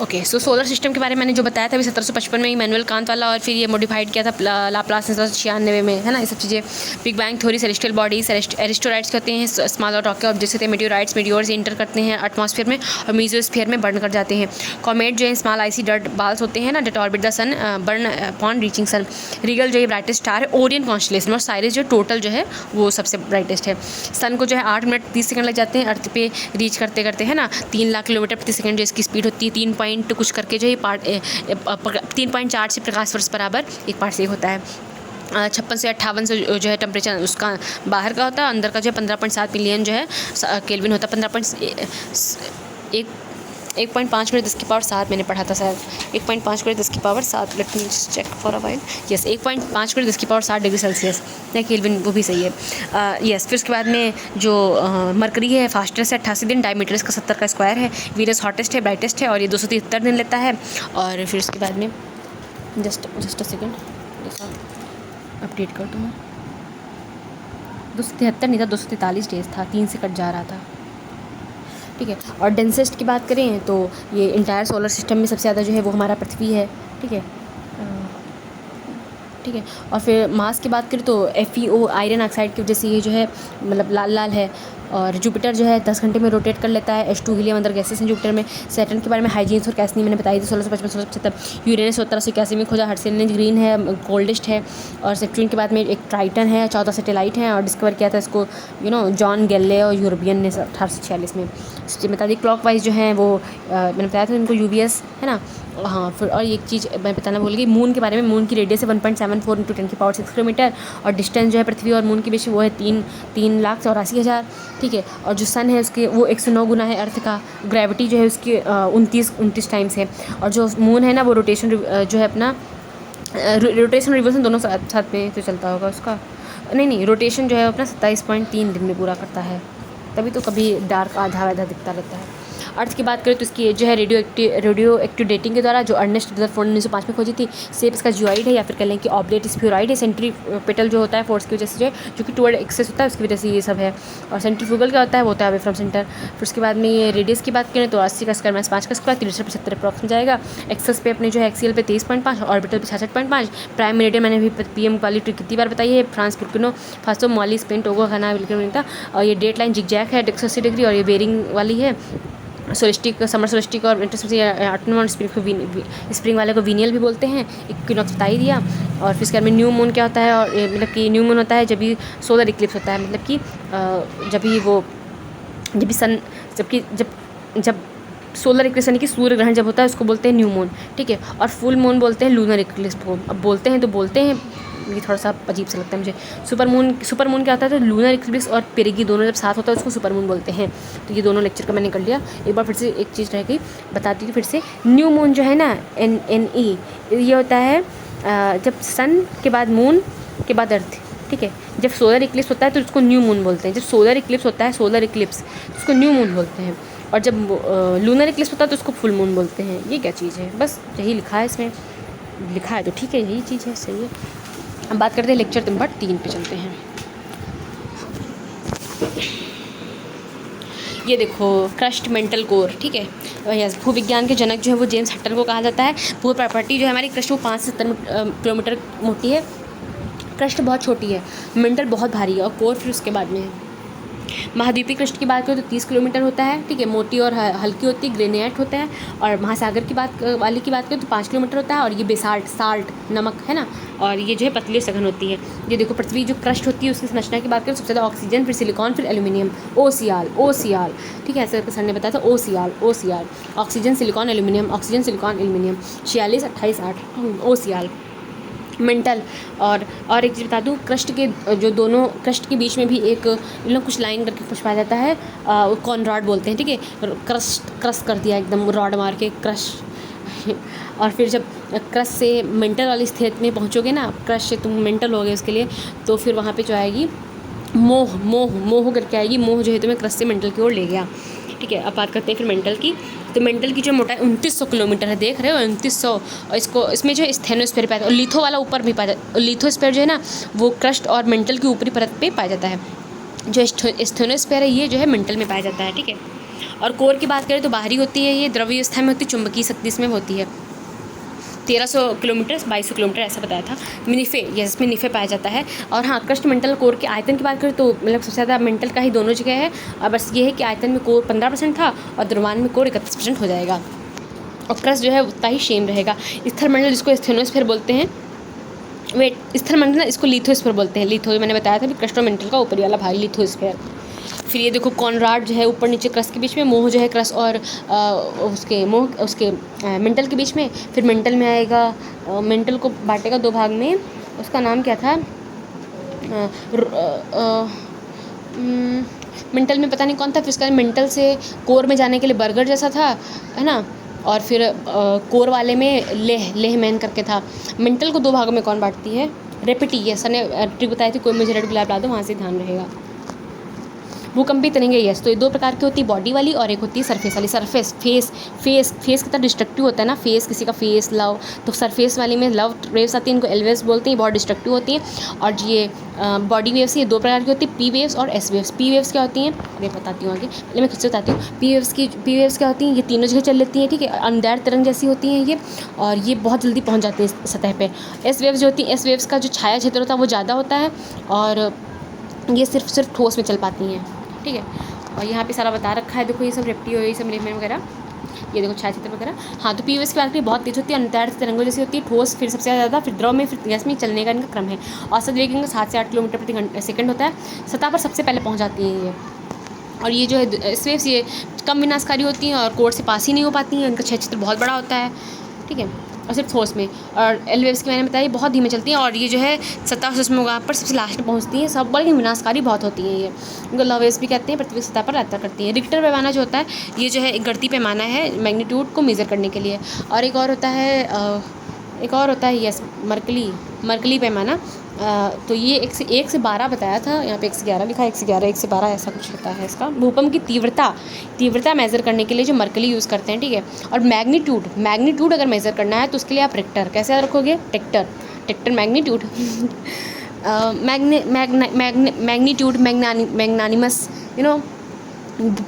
ओके, सो सोलर सिस्टम के बारे में मैंने जो बताया था अभी 1755 में इमैनुअल कांत वाला, और फिर ये मॉडिफाइड किया था लाप्लास ने 1796 में, है ना, ये सब चीज़ें। Big bang theory, celestial bodies, asteroids कहते हैं, स्मॉल और रॉक के ऑब्जेक्ट्स होते हैं, मेटियोराइट्स मेटियोर्स इंटर करते हैं एटमॉस्फेयर में और मीजोस्फीयर में बर्न कर जाते हैं। कॉमेट जो है स्मॉल आइसी डर्ट बाल्स होते हैं ना, that orbit the sun, burn upon reaching sun. Rigel जो है ब्राइटेस्ट स्टार है ओरियन कॉन्स्टेलेशन, और साइरस जो टोटल जो है वो सबसे ब्राइटेस्ट है। सन को जो है 8 मिनट 30 सेकंड लग जाते हैं अर्थ पे रीच करते करते, है ना। 3 लाख किलोमीटर प्रति सेकंड जो इसकी स्पीड होती है, 3 पॉइंट कुछ करके जो ये पार्ट 3.4 से प्रकाश वर्ष बराबर एक पार्ट से होता है। 56 से 58 से जो है टेम्परेचर उसका बाहर का होता है, अंदर का जो है 15.7 मिलियन जो है केल्विन होता है। 1.5 × 10⁻⁷ मैंने पढ़ा था शायद, 1.5 × 10⁻⁷। Let me just check for a while. Yes, 1.5 × 10⁻⁷ degree Celsius या केल्विन, वो भी सही है। यस, फिर उसके बाद में जो मरकरी है फास्टेस्ट है 88 दिन, डायमीटर इसका 70 का स्क्वायर है। वीनस हॉटेस्ट है, ब्राइटेस्ट है, और ये 273 दिन लेता है। और फिर उसके बाद में जस्ट अ सेकेंड अपडेट कर दूँ मैं, 273 नहीं था, 243 डेज था, 3 से कट जा रहा था, ठीक है। और डेंसेस्ट की बात करें तो ये इंटायर सोलर सिस्टम में सबसे ज़्यादा जो है वो हमारा पृथ्वी है, ठीक है, ठीक है। और फिर मास की बात करें तो FeO आयरन ऑक्साइड की वजह से ये जो है मतलब लाल लाल है। और जुपिटर जो है 10 घंटे में रोटेट कर लेता है। H2 हीलियम अंदर गैसेस हैं जुपिटर में। सैटर्न के बारे में हाइजीन्स और कैसनी मैंने बताई थी 1655 1675। यूरेनस 1781 में खोजा, हर्सेलियन ग्रीन है, कोल्डेस्ट है। और सेप्ट्यून के बाद में एक ट्राइटन है, 14 सैटेलाइट हैं, और डिस्कवर किया था इसको जॉन गैलीलियो और यूरोपियन ने 1846 में। बता दी क्लॉक वाइज जो है वो मैंने बताया था इनको UVS, है ना। हाँ, फिर और एक चीज़ मैं बताना भूल गई मून के बारे में। मून की रेडियस है 1.74 × 10⁶ किलोमीटर, और डिस्टेंस जो है पृथ्वी और मून के बीच वो है 3,84,000, ठीक है। और जो सन है उसके वो 109 गुना है अर्थ का। ग्रेविटी जो है उसकी 29 टाइम्स है। और जो मून है ना वो रोटेशन जो है अपना रोटेशन रिवोल्यूशन दोनों साथ में तो चलता होगा उसका, नहीं रोटेशन जो है अपना 27.3 दिन में पूरा करता है, तभी तो कभी डार्क आधा दिखता रहता है। अर्थ की बात करें तो इसकी एज जो है रेडियो एक्टिव डेटिंग के द्वारा जो अर्नेस्ट रदरफोर्ड 1905 में खोजी थी। शेप इसका जियोइड है या फिर कह लें कि ऑब्लेट स्फीरॉइड है। सेंट्रीपेटल जो होता है फोर्स की वजह से जो कि टुवर्ड एक्सेस होता है उसकी वजह से ये सब है। और सेंट्रीफ्यूगल क्या होता है, वो होता है अवे फ्रॉम सेंटर। फिर उसके बाद में ये रेडियस की बात करें तो 80 का स्क्वायर -5 का स्क्वायर 375 अप्रॉक्स में जाएगा। एक्सेस पे अपने जो है एक्सियल पे 23.5, ऑर्बिटल पे 66.5। प्राइम मेरिडियन मैंने अभी PM वाली ट्रिक कितनी बार बताई है, फ्रांस, बुर्किना फासो, माली, स्पेन, टोगो, घाना, था। और ये डेट लाइन जिगजैग है 180 डिग्री और ये बेरिंग वाली है। सोलिस्टिक, समर सोलिस्टिक और विंटर स्प्रिंग वाले को वीनियल भी बोलते हैं। इक्विनॉक्स बता ही दिया। और फिर इसके में न्यू मून क्या होता है, और मतलब कि न्यू मून होता है जब भी सोलर इक्लिप्स होता है, मतलब कि जब सोलर इक्लिप्स यानी कि सूर्य ग्रहण जब होता है उसको बोलते हैं न्यू मून, ठीक है। और फुल मून बोलते हैं लूनर इक्लिप्स को। अब बोलते हैं ये थोड़ा सा अजीब सा लगता है मुझे। सुपर मून क्या होता है, तो लूनर इक्लिप्स और पेरिगी दोनों जब साथ होता है उसको सुपर मून बोलते हैं। तो ये दोनों लेक्चर का मैंने कर लिया। एक बार फिर से एक चीज़ रह गई, बताती हूँ फिर से। न्यू मून जो है ना, NE, ये होता है जब सन के बाद मून के बाद अर्थ, ठीक है। जब सोलर इक्लिप्स होता है तो उसको न्यू मून बोलते हैं। जब सोलर इक्लिप्स होता है, सोलर इक्लिप्स, तो उसको न्यू मून बोलते हैं। और जब लूनर इक्लिप्स होता है तो उसको फुल मून बोलते हैं। ये क्या चीज़ है, बस यही लिखा है इसमें, लिखा है तो ठीक है, यही चीज़ है, सही है। अब बात करते हैं लेक्चर नंबर 3 पे चलते हैं। ये देखो क्रस्ट मेंटल कोर, ठीक है। यस, भूविज्ञान के जनक जो है वो जेम्स हटन को कहा जाता है। भू प्रॉपर्टी जो है हमारी क्रस्ट वो 5 से 70 किलोमीटर मोटी है। क्रस्ट बहुत छोटी है, मेंटल बहुत भारी है, और कोर फिर उसके बाद में है। महाद्वीपीय क्रस्ट की बात करें तो 30 किलोमीटर होता है, ठीक है। मोटी और हल्की होती है, ग्रेनाइट होता है। और महासागर की बात करें तो 5 किलोमीटर होता है। और ये बेसाल्ट, साल्ट, नमक है ना। और ये जो है पतली सघन होती है। ये देखो पृथ्वी जो क्रस्ट होती है उसकी संरचना की बात करें तो सबसे ज़्यादा ऑक्सीजन, फिर सिलिकॉन, फिर एल्यूमिनियम, OCl, ठीक है। ऐसे सर ने बताया था OCl, oxygen, silicon, aluminium, oxygen, silicon, aluminium, 46, 28, 8 OCl। Mental. और एक चीज़ बता दूँ, क्रस्ट के जो दोनों क्रस्ट के बीच में भी एक लोग कुछ लाइन करके कुछ पाया जाता है, कॉनरॉड बोलते हैं, ठीक है। क्रस्ट कर दिया एकदम, रॉड मार के क्रस्ट। और फिर जब क्रस्ट से मेंटल वाली स्थिति में पहुँचोगे ना, क्रस्ट से तुम मेंटल हो गए उसके लिए, तो फिर वहाँ पे जो आएगी मोह करके आएगी। मोह जो है तुम्हें क्रस्ट से मेंटल की ओर ले गया, ठीक है। अब बात करते हैं फिर मेंटल की। तो मेंटल की जो मोटाई 2900 किलोमीटर है, देख रहे हो 2900। और इसमें जो है स्थेनोस्फीयर पाया जाता है, और लिथो वाला ऊपर भी पाया जाता है। लिथोस्फीयर जो है ना वो क्रस्ट और मेंटल की ऊपरी परत पे पाया जाता है। जो स्थेनोस्फीयर है ये जो है मेंटल में पाया जाता है, ठीक है। और कोर की बात करें तो बाहरी होती है, ये द्रव्य अवस्था में होती है, चुंबकीय शक्ति इसमें होती है। 1300 किलोमीटर 2200 किलोमीटर ऐसा बताया था। निफे, इसमें निफे पाया जाता है। और हाँ, क्रस्ट मेंटल कोर के आयतन की बात करें तो मतलब सबसे ज़्यादा मेंटल का ही दोनों जगह है। और बस ये है कि आयतन में कोर 15% था और द्रव्यमान में कोर 31% हो जाएगा। और क्रस्ट जो है उतना ही सेम रहेगा। स्थलमंडल जिसको स्थेनोस्फीयर बोलते हैं, स्थलमंडल ना इसको लिथोस्फीयर बोलते हैं। लिथो मैंने बताया था कि क्रस्ट और मेंटल का ऊपरी वाला भाग लिथोस्फीयर। फिर ये देखो कॉनराड जो है ऊपर नीचे क्रस्ट के बीच में, मोह जो है क्रस्ट और उसके मेंटल के बीच में। फिर मेंटल में आएगा, मेंटल को बांटेगा 2 भाग में, उसका नाम क्या था, मेंटल में पता नहीं कौन था। फिर उसका मेंटल से कोर में जाने के लिए बर्गर जैसा था, है ना। और फिर कोर वाले में लेह मैन करके था। मेंटल को 2 भागों में कौन बांटती है, रेपिटी, ये सर ने ट्रिक बताई थी, कोई मुझे रेड गुलाब ला दो, वहाँ से ध्यान रहेगा। भूकंपी तरंगे, यस। तो ये 2 प्रकार की होती है, बॉडी वाली और एक होती है सरफेस वाली। सरफेस फेस कितना डिस्ट्रक्टिव होता है ना, फेस किसी का फेस लव, तो सरफेस वाली में लव वेव्स आती हैं, इनको एल वेव्स बोलते हैं, बहुत डिस्ट्रक्टिव होती हैं। और ये बॉडी वेव्स ये 2 प्रकार की होती है, P वेव्स और S वेव्स। P वेव्स क्या होती हैं, मैं बताती हूँ आगे, पहले मैं खुद से बताती हूँ। P वेव्स क्या होती हैं, ये तीनों जगह चल लेती हैं, ठीक है। अंधेर तरंग जैसी होती हैं ये, और ये बहुत जल्दी पहुँच जाती हैं सतह पर। S वेव्स जो होती हैं, S वेव्स का जो छाया क्षेत्र होता है वो ज़्यादा होता है, और ये सिर्फ ठोस में चल पाती हैं, ठीक है। और यहाँ पे सारा बता रखा है, देखो ये सब रेप्टियो, ये सब लेमन वगैरह, ये देखो छायाचित्र वगैरह। हाँ, तो पीवेस की बात करें बहुत तेज़ होती है, अंतरिक्ष तरंगों जैसी होती है, ठोस फिर सबसे ज़्यादा, फिर द्रव में, फिर गैस में चलने का इनका क्रम है। औसत वेग इनका 7 से 8 किलोमीटर प्रति सेकंड होता है। सतह पर सबसे पहले पहुँच जाती हैं ये। और ये जो है स्वेव्स ये कम विनाशकारी होती हैं और कोर से पास ही नहीं हो पाती हैं, इनका छायाचित्र बहुत बड़ा होता है, ठीक है। और सिर्फ ठोस में। और एल वेव्स की मैंने बताया बहुत धीमे चलती हैं, और ये जो है सतह सुषमोग्राफ पर सबसे लास्ट में पहुंचती हैं, सब बड़ी विनाशकारी बहुत होती हैं ये। इनको लव वेव्स भी कहते हैं, पृथ्वी सतह पर यात्रा करती हैं। रिक्टर पैमाना जो होता है ये जो है एक गणितीय पैमाना है मैग्नीट्यूड को मेज़र करने के लिए। और एक और होता है यस मर्कली पैमाना, तो ये 1 से 12 बताया था, यहाँ पे 1 से 11 लिखा है, 1 से 12 ऐसा कुछ होता है इसका। भूकंप की तीव्रता मेज़र करने के लिए जो मर्करी यूज़ करते हैं, ठीक है। और मैग्नीट्यूड अगर मेज़र करना है तो उसके लिए आप रिक्टर कैसे याद रखोगे, tractor magnitude magnitude magnanimous,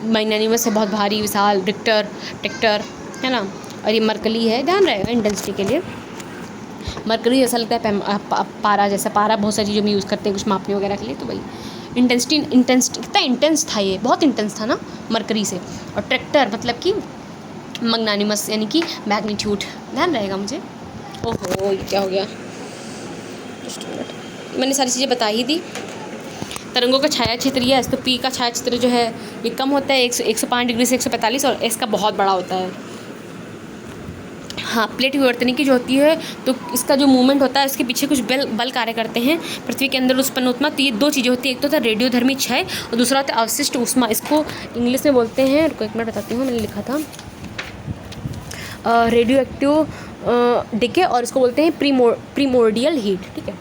magnanimous है बहुत भारी विशाल, टेक्टर है ना। और ये मर्करी है, ध्यान रहेगा इंटेंसिटी के लिए। मर्करी ऐसा लगता है पारा जैसा, पारा बहुत सारी चीज़ों में यूज़ करते हैं कुछ मापने वगैरह के लिए, तो भाई इंटेंसिटी कितना इंटेंस था, ये बहुत इंटेंस था ना मर्करी से। और ट्रैक्टर मतलब कि मैग्नानिमस यानी कि मैग्नीट्यूड, ध्यान रहेगा मुझे। ओहो, ये क्या हो गया, मैंने सारी चीज़ें बता ही दी। तरंगों का छाया क्षेत्र ये है, तो पी का छाया क्षेत्र जो है ये कम होता है 105 डिग्री से 145, और एस का बहुत बड़ा होता है। हाँ, प्लेट विवर्तनिकी जो होती है तो इसका जो मूवमेंट होता है इसके पीछे कुछ बल कार्य करते हैं पृथ्वी के अंदर उत्पन्न ऊष्मा। तो ये 2 चीज़ें होती है, एक तो होता है रेडियोधर्मी क्षय और दूसरा होता है अवशिष्ट ऊष्मा। इसको इंग्लिश में बोलते हैं, रुको 1 मिनट बताती हूँ, मैंने लिखा था रेडियो एक्टिव डिके, और इसको बोलते हैं प्रीमोर्डियल हीट, ठीक है।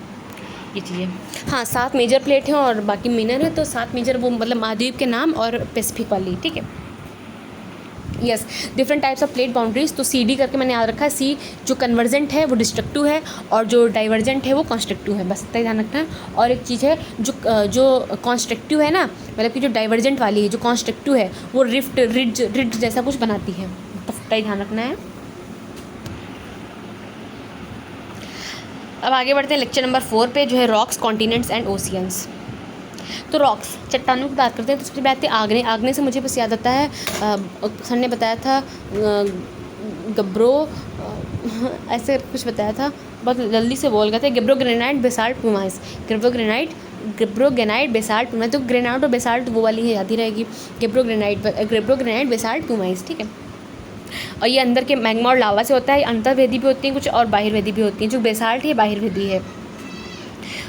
ये चीज़ें हाँ 7 मेजर प्लेट हैं और बाकी मिनर है, तो 7 मेजर वो मतलब महाद्वीप के नाम और पैसिफिक वाली, ठीक है। Yes, different types of plate boundaries, तो सी डी करके मैंने याद रखा है। सी जो कन्वर्जेंट है वो डिस्ट्रक्टिव है और जो डाइवर्जेंट है वो कॉन्स्ट्रक्टिव है, बस इतना ही ध्यान रखना है। और एक चीज़ है जो कॉन्स्ट्रक्टिव है ना, मतलब कि जो डाइवर्जेंट वाली है, जो कॉन्स्ट्रक्टिव है वो रिड्ज जैसा कुछ बनाती है, बस इतना ही ध्यान रखना है। अब आगे बढ़ते हैं लेक्चर नंबर 4 पे, जो है रॉक्स, कॉन्टिनेंट्स एंड ओशियंस। तो रॉक्स चट्टानों की बात करते हैं, तो सबसे पहले आग्नेय से मुझे बस याद आता है, सर ने बताया था गब्रो ऐसे कुछ बताया था, बहुत जल्दी से बोल गए थे, गेब्रोग्रेनाइट बेसाल्ट प्यूमाइस, गेब्रोग्रेनाइट बेसाल्ट प्यूमाइस, तो ग्रेनाइट और बेसाल्ट वो वाली है, याद ही रहेगी, गेब्रोग्रेनाइट बेसाल्ट प्यूमाइस, ठीक है। और ये अंदर के मैग्मा और लावा से होता है, अंतर्वेदी भी होती हैं कुछ और बाहिर्वेदी भी होती हैं। जो बेसाल्ट है बाहिर्वेदी है।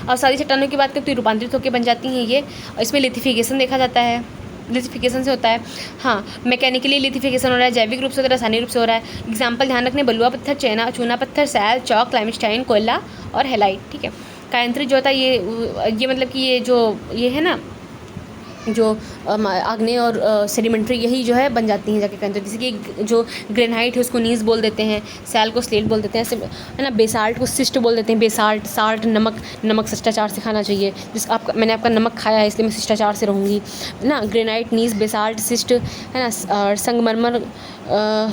और सारी चट्टानों की बात करें तो रूपांतरित होकर बन जाती हैं ये, और इसमें लिथिफिकेशन देखा जाता है, लिथिफिकेशन से होता है। हाँ, मैकेनिकली लिथिफिकेशन हो रहा है, जैविक रूप से हो रहा है, रासायनिक रूप से हो रहा है। एग्जाम्पल ध्यान रखने, बलुआ पत्थर, चूना पत्थर, सैल, चौक, क्लाइमेस्टाइन, कोयला और हेलाइट, ठीक है। कायंत्रित जो होता है ये मतलब कि ये है ना, जो आग्नेय और सेडिमेंट्री यही जो है बन जाती हैं जाके कायंत्रित। जैसे कि जो ग्रेनाइट है उसको नीस बोल देते हैं, सैल को स्लेट बोल देते हैं, है ना। बेसाल्ट को सिस्ट बोल देते हैं, साल्ट नमक शिष्टाचार से खाना चाहिए, मैंने आपका नमक खाया है इसलिए मैं शिष्टाचार से रहूँगी, है ना। ग्रेनाइट, नीस, बेसाल्ट, सिस्ट, है ना। और संगमरमर,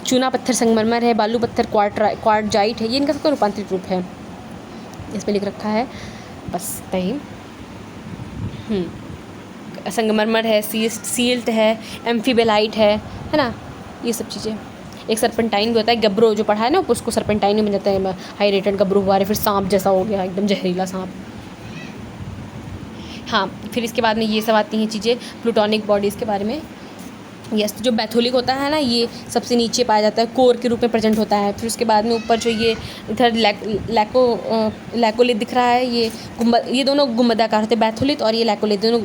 चूना पत्थर संगमरमर है, बालू पत्थर क्वार्टजाइट है, ये इनका सबका रूपांतरित रूप है, इसमें लिख रखा है, बस तही। संगमरमर है, सील्ट है, एम्फीबेलाइट है ना, ये सब चीज़ें। एक सरपेंटाइन भी होता है, गब्रो जो पढ़ा है ना उसको सरपेंटाइन में जाता है, हाई रेटेड गब्रो हुआ है, फिर सांप जैसा हो गया एकदम जहरीला सांप। हाँ, फिर इसके बाद में ये सब आती हैं चीज़ें प्लूटोनिक बॉडीज़ के बारे में। यस, जो बैथोलिक होता है ना ये सबसे नीचे पाया जाता है, कोर के रूप में प्रेजेंट होता है। फिर उसके बाद में ऊपर जो ये इधर लैकोलिथ दिख रहा है, ये दोनों गुंबदाकार होते हैं, बैथोलिथ और ये लैकोलिथ दोनों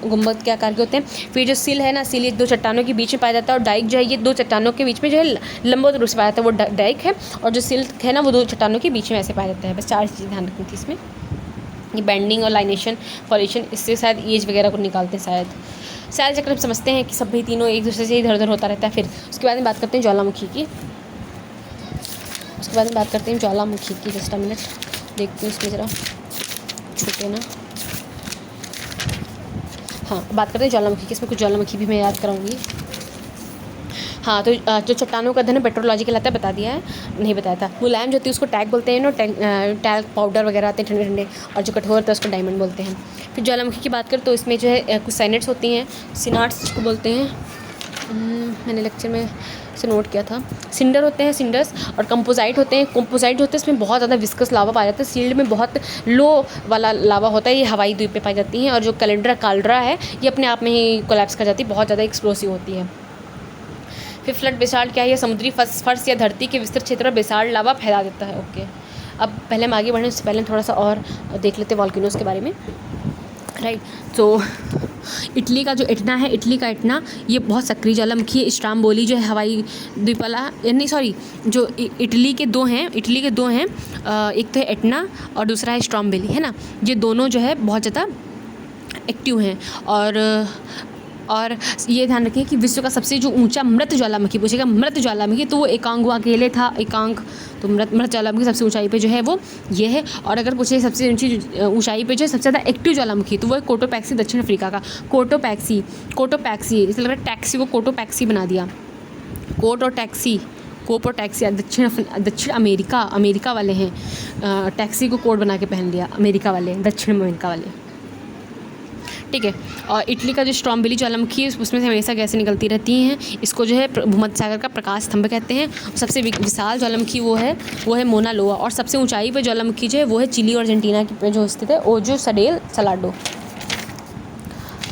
गुंबद के आकार के होते हैं। फिर जो सिल है ना, सिल ये 2 चट्टानों के बीच में पाया जाता है, और डाइक जो है ये 2 चट्टानों के बीच में जो है लंबवत रूप से पाया जाता है, वो डाइक है। और जो सिल है ना वो 2 चट्टानों के बीच में ऐसे पाया जाता है। बस 4 चीज़ें ध्यान रखनी थी इसमें। ये बेंडिंग और लाइनेशन, फॉर्मेशन, इससे शायद एज वगैरह को निकालते हैं शायद। सैल चक्र समझते हैं कि सभी तीनों एक दूसरे से इधर उधर होता रहता है। फिर उसके बाद में बात करते हैं ज्वालामुखी की, जस्ट अ मिनट देखते हैं इसमें ज़रा छूटे ना। हाँ, बात करते हैं ज्वालामुखी की, इसमें कुछ ज्वालामुखी भी मैं याद कराऊंगी। हाँ, तो जो चट्टानों का अध्ययन पेट्रोलॉजी कहलाता है, बता दिया है, नहीं बताया था। मुलायम जो होती है उसको टैग बोलते हैं ना, टैग पाउडर वगैरह आते हैं ठंडे ठंडे, और जो कठोर होता है उसको डायमंड बोलते हैं। फिर ज्वालामुखी की बात करें तो इसमें जो है कुछ साइनेट्स होती हैं, सिनाट्स जिसको बोलते हैं, मैंने लेक्चर में से नोट किया था। सिंडर होते हैं, सिंडर्स, और कंपोजाइट होते हैं। कंपोजाइट होते हैं इसमें बहुत ज़्यादा विस्कस लावा पाया जाता है, सील्ड में बहुत लो वाला लावा होता है, ये हवाई द्वीप पे पाई जाती हैं। और जो काल्ड्रा है ये अपने आप में ही कोलैप्स कर जाती है, बहुत ज़्यादा एक्सप्लोसिव होती है। फिर फ्लड बेसाल्ट क्या है, समुद्री फर्श या धरती के विस्तृत क्षेत्र में बेसाल्ट लावा फैला देता है। ओके, अब पहले हम आगे बढ़ें उससे पहले थोड़ा सा और देख लेते हैं वॉल्केनोज़ के बारे में, राइट। तो इटली का जो इटना है, इटली का इटना, ये बहुत सक्रिय ज्वालामुखी है। स्ट्राम्बोली जो है हवाई द्वीपला, नहीं सॉरी, जो इटली के दो हैं, एक तो है इटना और दूसरा है स्ट्राम्बोली, है ना। ये दोनों जो है बहुत ज़्यादा एक्टिव हैं। और ये ध्यान रखें कि विश्व का सबसे जो ऊंचा मृत ज्वालामुखी पूछेगा, मृत ज्वालामुखी, तो वो एकांक अकेले था, एकांक। तो मृत ज्वालामुखी सबसे ऊंचाई पे जो है वो ये है। और अगर पूछे सबसे ऊंची ऊंचाई पे जो है सबसे ज़्यादा एक्टिव ज्वालामुखी, तो वो है कोटोपैक्सी, दक्षिण अफ्रीका का। कोटोपैक्सी, इसे लग रहा है टैक्सी को कोटोपैक्सी बना दिया। कोटोटैक्सी, दक्षिण अमेरिका वाले हैं। टैक्सी को कोट बना के पहन लिया अमेरिका वाले, दक्षिण अमेरिका वाले, ठीक है। और इटली का जो स्ट्रॉम्बेली ज्वालामुखी है उसमें से हमेशा गैसें निकलती रहती हैं। इसको जो है भूमध्य सागर का प्रकाश स्तंभ कहते हैं। सबसे विशाल ज्वालामुखी वो है मोना लोआ। और सबसे ऊंचाई पर ज्वालामुखी जो है वो है चिली और अर्जेंटीना की जो स्थित है ओजो सडेल सलाडो।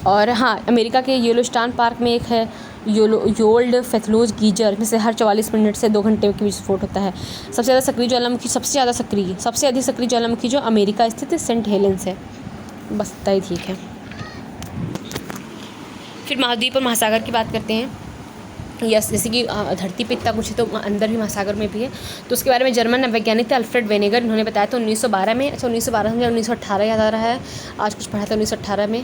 और हाँ, अमेरिका के येलोस्टोन पार्क में एक है योल्ड फेथलोज गीजर, में से हर 44 मिनट से 2 घंटे के बीच विस्फोट होता है। सबसे ज़्यादा सक्रिय ज्वालामुखी, सबसे अधिक सक्रिय ज्वालामुखी जो अमेरिका स्थित सेंट हेलेंस है। बस इतना ही ठीक है। फिर महाद्वीप और महासागर की बात करते हैं। यस, जैसे कि धरती पे इतना कुछ है तो अंदर भी महासागर में भी है। तो उसके बारे में जर्मन वैज्ञानिक थे अल्फ्रेड वेनेगर, उन्होंने बताया था 1912 में। अच्छा, 1912 में 1918 याद आ रहा है, आज कुछ पढ़ा था 1918 में।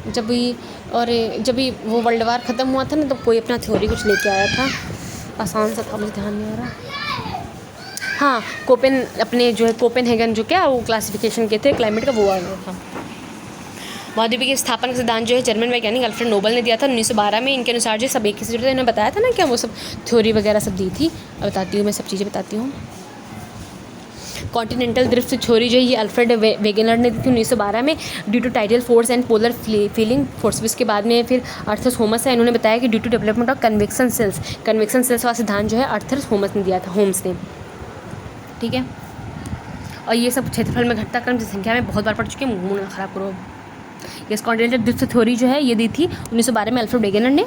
जब भी वो वर्ल्ड वार ख़त्म हुआ था ना, तो कोई अपना थ्योरी कुछ लेके आया था, आसान सा था, मुझे ध्यान नहीं आ रहा। हाँ, कोपेनहेगन जो क्या वो क्लासिफिकेशन के थे क्लाइमेट का, वो आ गया था। महाद्वीप के स्थापन का सिद्धांत जो है जर्मन वैज्ञानिक अल्फ्रेड नोबल ने दिया था 1912 में। इनके अनुसार जो सब एक ही से जुड़े थे। इन्होंने बताया था ना क्या वो सब थ्योरी वगैरह सब दी थी। बताती हूँ, मैं सब चीज़ें बताती हूँ। कॉन्टिनेंटल ड्रिफ्ट थ्योरी जो है ये अल्फ्रेड वेगेनर ने दी थी 1912 में, due to tidal force and polar fleeing force. इसके बाद में फिर अर्थस होमस है, इन्होंने बताया कि due to development of convection cells वाला सिद्धांत जो है अर्थस होमस ने दिया था, होम्स ने, ठीक है। और ये सब क्षेत्रफल में घटता क्रम जनसंख्या में बहुत बार पढ़ चुके हैं, मुँह खराब करो। यस, कॉन्टिनेंटल ड्रिफ्ट थ्योरी जो है ये दी थी 1912 में अल्फ्रेड वेगेनर ने,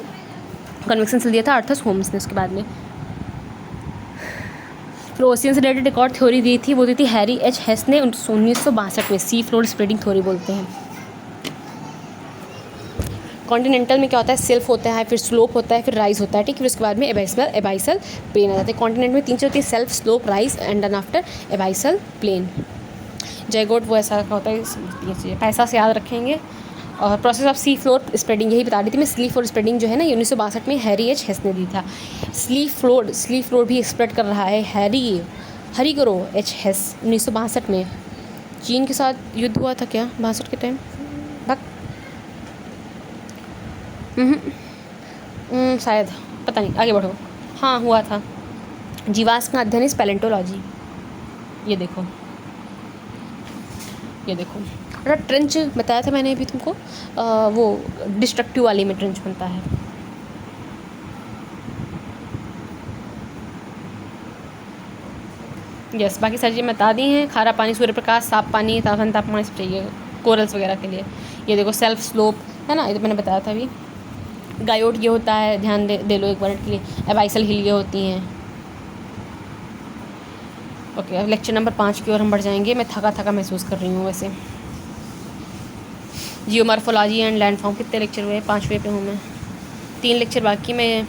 कन्वेक्शन सेल दिया था अर्थस होम्स ने उसके बाद में। फिर ओशियन से रिलेटेड एक और थ्योरी दी थी, वो दी थी हैरी एच हेस ने 1962 में, सी फ्लोर स्प्रेडिंग थ्योरी बोलते हैं। कॉन्टिनेंटल में क्या होता है, सेल्फ होता है, फिर स्लोप होता है, फिर राइज होता है, ठीक है। फिर उसके बाद में एबाइसल प्लेन आ जाता है। कॉन्टिनेंट में 3 चीज़ होती है, shelf, slope, rise and then after abyssal plain. जयगोट वो ऐसा होता है, ये चीज़ें पैसा से याद रखेंगे। और process of sea floor spreading यही बता रही थी मैं। सी फ्लोर स्प्रेडिंग जो है ना, ये 1962 में हैरी एच हेस ने दी था। स्ली फ्लोर भी स्प्रेड कर रहा है हरी करो एच हेस 1962 में। चीन के साथ युद्ध हुआ था क्या 62 के टाइम? शायद, पता नहीं, आगे बढ़ो। हाँ, हुआ था। जीवाश्म का अध्ययन इस पैलेंटोलॉजी। ये देखो ट्रेंच बताया था मैंने अभी तुमको, वो डिस्ट्रक्टिव वाली में ट्रेंच बनता है। यस, बाकी सारी चीज़ें बता दी हैं। खारा पानी, सूर्य प्रकाश, साफ पानी, तापमान सब चाहिए कोरल्स वगैरह के लिए। ये देखो सेल्फ स्लोप है ना, ये तो मैंने बताया था अभी। गायोट ये होता है, ध्यान दे लो एक मिनट के लिए। एबाइसल हिल ये होती हैं। ओके, अब लेक्चर नंबर 5 की ओर हम बढ़ जाएंगे। मैं थका महसूस कर रही हूँ वैसे। जियोमॉर्फोलॉजी एंड लैंडफॉर्म, कितने लेक्चर हुए? 5वें पे हूँ मैं, 3 लेक्चर बाकी। मैं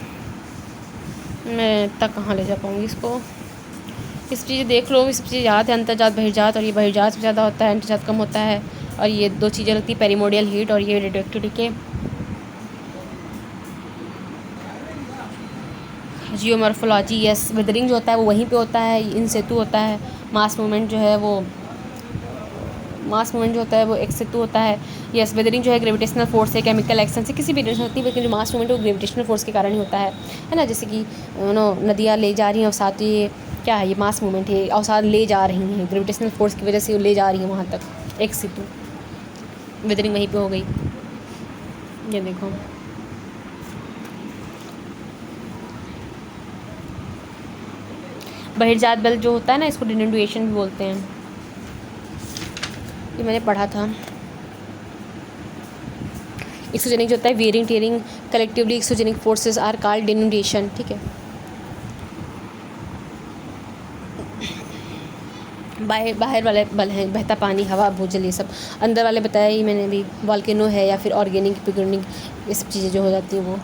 तक कहाँ ले जा पाऊँगी इसको। इस चीज़ें देख लो, इस चीज़ें याद है, अंतर्जात बहिर्जात, और ये बहिर्जात से ज़्यादा होता है, अंतर्जात कम होता है। और ये 2 चीज़ें लगती है, पेरिमोडियल हीट और ये रेडियोएक्टिविटी के। जियोमॉर्फोलॉजी, यस, वेदरिंग जो होता है वो वहीं पे होता है, इन सेतु होता है। मास मूवमेंट जो होता है वो एक सेतु होता है। यस, वेदरिंग जो है ग्रेविटेशनल फोर्स है, केमिकल एक्शन से किसी भी रीजन होती है, लेकिन जो मास मूवमेंट वो ग्रेविटेशनल फोर्स के कारण ही होता है ना। जैसे कि नदियाँ ले जा रही हैं अवसाद, ये क्या है, ये मास मूवमेंट है, अवसाद ले जा रही हैं ग्रेविटेशनल फोर्स की वजह से, वो ले जा रही हैं वहाँ तक, एक सेतु। वेदरिंग वहीं पे हो गई। ये देखो, बहिर्जात बल जो होता है ना, इसको डिनुएशन भी बोलते हैं। ये मैंने पढ़ा था। एक्सोजेनिक जो होता है, wearing tearing collectively exogenic forces are called denudation, ठीक है। बाहर वाले बल हैं बहता पानी, हवा, भूजल, ये सब। अंदर वाले बताया ही मैंने अभी, वॉल्केनो है या फिर ऑर्गेनिक पिगर्निंग, ये सब चीज़ें जो हो जाती हैं वो।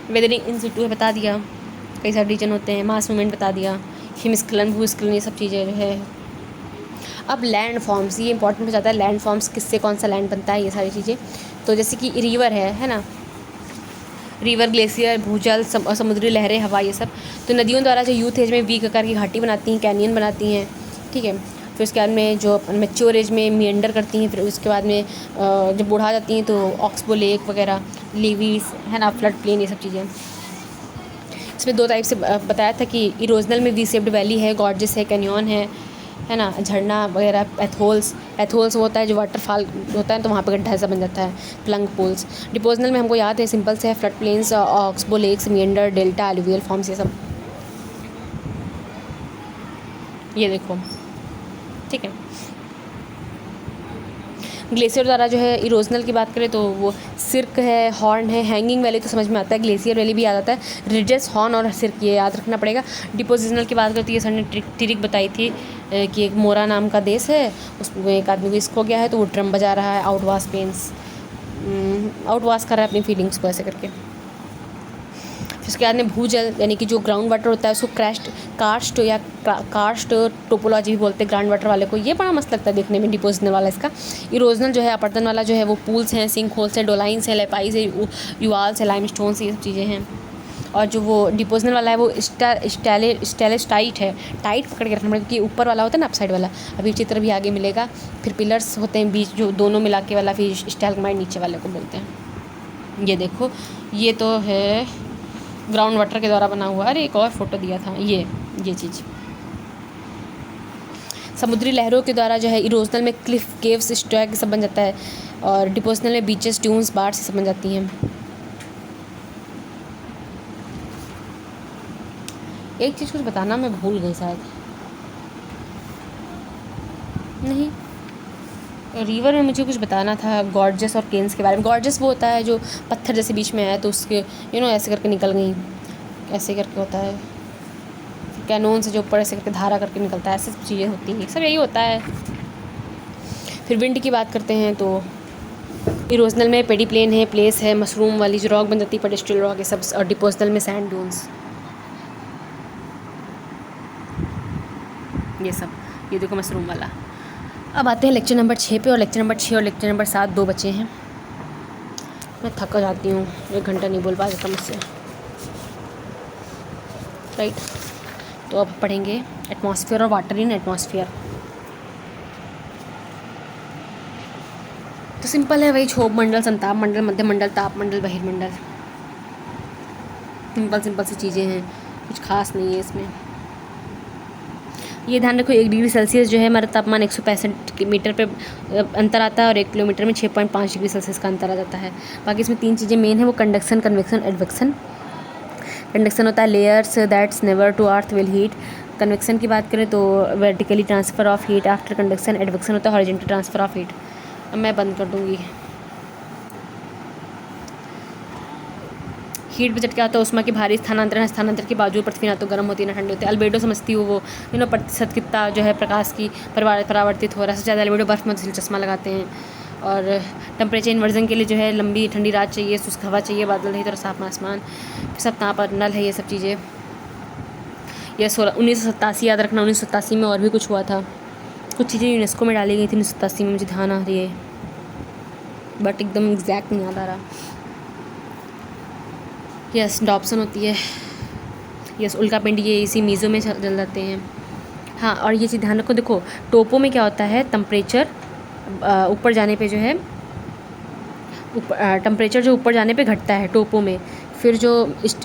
वेदरिंग इन सिटू है बता दिया, कई सारे रीजन होते हैं। मास मूवमेंट बता दिया, हिमस्खलन, भूस्खलन, ये सब चीज़ें जो है। अब लैंड फॉर्म्स, ये इंपॉर्टेंट हो जाता है, लैंड फॉर्म्स किससे कौन सा लैंड बनता है, ये सारी चीज़ें। तो जैसे कि रिवर है ना, रिवर, ग्लेशियर, भूजल, समुद्री लहरें, हवा, ये सब। तो नदियों द्वारा जो यूथ एज में वी आकार की घाटी बनाती हैं, कैनियन बनाती हैं, ठीक है। फिर उसके बाद में जो मैच्योर एज में मियंडर करती हैं, फिर उसके बाद में जब बूढ़ा जाती हैं तो ऑक्सबो लेक वगैरह, लीवीज है ना, फ्लड प्लेन, ये सब चीज़ें। इसमें 2 टाइप से बताया था कि इरोजनल में वी शेप्ड वैली है, गॉर्जेस है, कैनियन है ना, झरना वगैरह, एथोल्स वो होता है जो वाटरफॉल होता है तो वहाँ पे गड्ढा ऐसा बन जाता है, प्लंग पूल्स। डिपोजनल में हमको याद है, सिंपल से है, flood plains, oxbow lakes, meander, delta, alluvial forms, ये सब। ये देखो, ठीक है। ग्लेशियर द्वारा जो है इरोजनल की बात करें तो वो सिर्क है, हॉर्न है, हैंगिंग वैली तो समझ में आता है, ग्लेशियर वैली भी याद आता है, रिजेस, हॉर्न और सिर्क, ये याद रखना पड़ेगा। डिपोजिशनल की बात करती है, सर ने ट्रिक बताई थी कि एक मोरा नाम का देश है, उसमें एक आदमी को इसको गया है तो वो ड्रम बजा रहा है, आउटवास पेंस, आउटवास कर रहा है अपनी फीलिंग्स को ऐसे करके। फिर उसके बाद में भूजल यानी कि जो ग्राउंड वाटर होता है उसको कार्स्ट टोपोलॉजी भी बोलते हैं ग्राउंड वाटर वाले को। ये बड़ा मस्त लगता है देखने में डिपोजिशनल वाला इसका। इरोजनल जो है अपरदन वाला जो है वो पूल्स हैं, सिंक होल्स हैं, डोलाइंस है, लेपाइज है, यूआल्स है, लाइमस्टोन्स, ये सब चीज़ें हैं। और जो वो डिपोजिशनल वाला है वो स्टेलेस्टाइट है, टाइट पकड़ के रखना पड़ेगा क्योंकि ऊपर वाला होता है ना अप साइड वाला, अभी चित्र भी आगे मिलेगा। फिर पिलर्स होते हैं बीच जो दोनों मिला के वाला, फिर स्टैलेग्माइट नीचे वाले को बोलते हैं। ये देखो, ये तो है ग्राउंड वाटर के द्वारा बना हुआ। अरे एक और फोटो दिया था, ये चीज़ समुद्री लहरों के द्वारा जो है इरोजनल में क्लिफ, केव्स, स्टैग सब बन जाता है, और डिपोजिशनल में बीचेस, ड्यून्स, बार्स सब बन जाती हैं। एक चीज़ कुछ बताना मैं भूल गई शायद, नहीं, रिवर में मुझे कुछ बताना था गॉर्जस और केन्स के बारे में। गॉर्जस वो होता है जो पत्थर जैसे बीच में है तो उसके ऐसे करके निकल गई, ऐसे करके होता है, कैनोन से जो ऊपर ऐसे करके धारा करके निकलता है, ऐसी चीज़ें होती हैं, सब यही होता है। फिर विंड की बात करते हैं तो इरोजनल में पेडी प्लेन है, प्लेस है, मशरूम वाली जो रॉक बन जाती है, पेडेस्ट्रियल रॉक, ये सब। और डिपोजिशनल में सैंड ड्यून्स, ये सब। ये देखो मशरूम वाला। अब आते हैं लेक्चर नंबर 6 पे, और लेक्चर नंबर 6 और लेक्चर नंबर 7 2 बचे हैं। मैं थक जाती हूँ, 1 घंटा नहीं बोल पाता मुझसे, राइट। तो अब पढ़ेंगे एटमॉस्फेयर और वाटर इन एटमॉस्फेयर। तो सिंपल है वही, क्षोभ मंडल, संताप मंडल, मध्य मंडल, ताप मंडल, बहिर्मंडल, सिंपल सी चीज़ें हैं, कुछ खास नहीं है इसमें। ये ध्यान रखो 1 डिग्री सेल्सियस जो है हमारा तापमान 165 मीटर पे अंतर आता है, और 1 किलोमीटर में 6.5 डिग्री सेल्सियस का अंतर आ जाता है। बाकी इसमें 3 चीज़ें मेन है, वो कंडक्शन, कन्वेक्शन, एडवेक्शन। कंडक्शन होता है layers that's never to earth will heat. Convection की बात करें तो vertically transfer of heat after conduction. Advection होता है हॉरिजॉन्टल ट्रांसफ़र ऑफ हीट। अब मैं बंद कर दूँगी। हीट बजट क्या होता है, उष्मा की भारी स्थानांतर के बावजूद पृथ्वी ना तो गर्म होती है ना ठंडी होती है। अल्बेडो समझती हूँ वो प्रतिशत कितना जो है प्रकाश की परावर्तित हो रहा है, सबसे ज़्यादा अल्बेडो बर्फ में चश्मा लगाते हैं। और टेम्परेचर इन्वर्जन के लिए जो है लंबी ठंडी रात चाहिए, शुष्क हवा चाहिए, बादल नहीं तो साफ आसमान, सब ताप नल है, ये सब चीज़ें। यह 1987 याद रखना, 1987 में और भी कुछ हुआ था, कुछ चीज़ें यूनेस्को में डाली गई थी 1987 में, मुझे ध्यान आ रही है बट एकदम एग्जैक्ट नहीं याद आ रहा। यस, डॉप्सन होती है, यस, उल्कापिंड, ये इसी मीज़ो में जल जाते हैं। हाँ, और ये चीज़ ध्यान रखो, देखो टोपो में क्या होता है, टेम्परेचर ऊपर जाने पे जो है टेम्परेचर जो ऊपर जाने पे घटता है टोपो में। फिर जो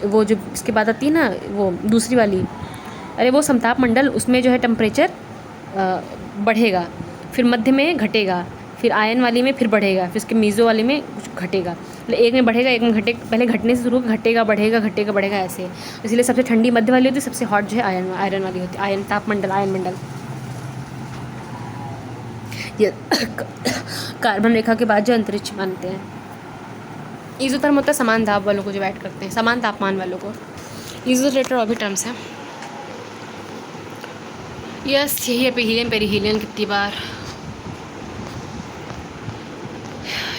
वो जो इसके बाद आती है ना वो दूसरी वाली, अरे वो समताप मंडल, उसमें जो है टेम्परेचर बढ़ेगा, फिर मध्य में घटेगा, फिर आयन वाली में फिर बढ़ेगा, फिर उसके मीज़ो वाली में कुछ घटेगा, मतलब एक में बढ़ेगा एक में घटेगा, पहले घटने से शुरू घटेगा बढ़ेगा ऐसे। इसलिए सबसे ठंडी मध्य वाली होती है, सबसे हॉट जो है आयरन वाली होती है, आयन ताप मंडल, आयन मंडल। ये कार्बन रेखा के बाद जो अंतरिक्ष मानते हैं। इज़ोथर्म होता है समान दाब वालों को जो ऐड करते हैं, समान तापमान वालों को। इज़ोलेटर और भी टर्म्स हैं। यस, यही है पेरिहिलियन पेरिहिलियन कितनी बार।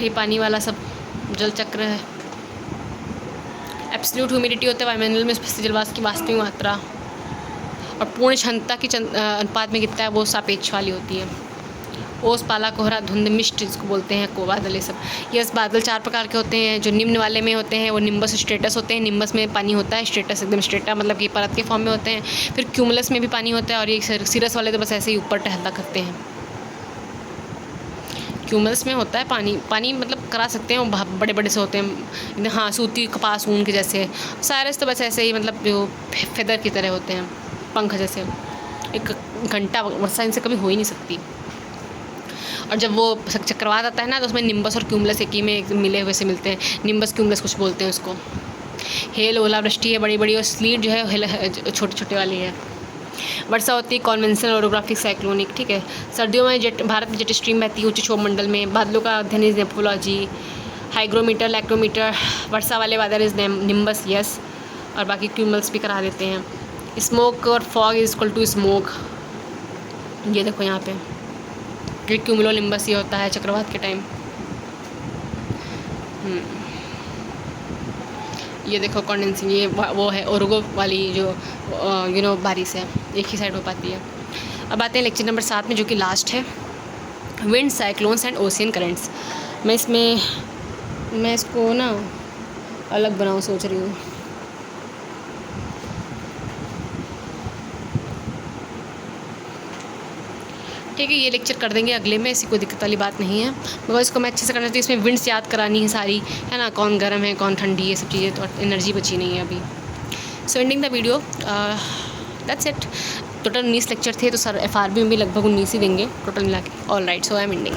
ये पानी वाला सब जल चक्र है। एब्सोल्यूट ह्यूमिडिटी होता है वायुमंडल में स्थित जलवाष्प की वास्तविक मात्रा, और पूर्ण क्षमता की अनुपात में कितना है वो सापेक्ष वाली होती है। ओस, पाला, कोहरा, धुंध, मिस्ट जिसको बोलते हैं, को बादल, ये सब। यस, बादल 4 प्रकार के होते हैं। जो निम्न वाले में होते हैं वो निम्बस स्ट्रेटस होते हैं। निम्बस में पानी होता है, स्ट्रेटस एकदम स्ट्रेटा मतलब कि परत के फॉर्म में होते हैं। फिर क्यूमुलस में भी पानी होता है, और ये सिरस वाले तो बस ऐसे ही ऊपर टहलता करते हैं। क्यूमुलस में होता है पानी, पानी मतलब करा सकते हैं, वो बड़े बड़े से होते हैं, हाँ, सूती कपास ऊन के जैसे। साइरस तो बस ऐसे ही मतलब जो फेदर की तरह होते हैं, पंख जैसे। एक घंटा वर्षा इनसे कभी हो ही नहीं सकती। और जब वो चक्रवात आता है ना, तो उसमें निम्बस और क्यूमुलस एक ही में मिले हुए से मिलते हैं। निम्बस क्यूमुलस कुछ बोलते हैं उसको। हेल, ओलावृष्टि है बड़ी बड़ी, और स्लीट जो है छोटे छोटे वाली है। वर्षा होती है कॉन्वेंशनल, ओरोग्राफिक, साइक्लोनिक, ठीक है। सर्दियों में भारत में जेट स्ट्रीम बहती है ऊंचे क्षोभ मंडल में। बादलों का अध्ययन इज नेफोलॉजी। हाइग्रोमीटर, लैक्टोमीटर, वर्षा वाले बादल इज निम्बस, यस। और बाकी क्यूमुलस भी करा देते हैं। स्मोक और fog is equal to smoke. ये देखो यहाँ पे ये क्यूमुलो निम्बस ये होता है चक्रवात के टाइम। ये देखो कंडेंसिंग, ये वो है ओरगो वाली जो बारिश है, एक ही साइड हो पाती है। अब आते हैं लेक्चर नंबर 7 में, जो कि लास्ट है, wind, cyclones and ocean currents. मैं इसको ना अलग बनाऊँ सोच रही हूँ। ठीक है, ये लेक्चर कर देंगे अगले में, ऐसी कोई दिक्कत वाली बात नहीं है। मगर इसको मैं अच्छे से करना चाहिए। इसमें विंड्स याद करानी है सारी, है ना, कौन गर्म है कौन ठंडी, ये सब चीज़ें, तो एनर्जी बची नहीं है अभी। सो ending the video, that's it. Total 19 lecture थे, तो सर FRB में भी लगभग 19 ही देंगे टोटल मिला के। All right, so I am ending.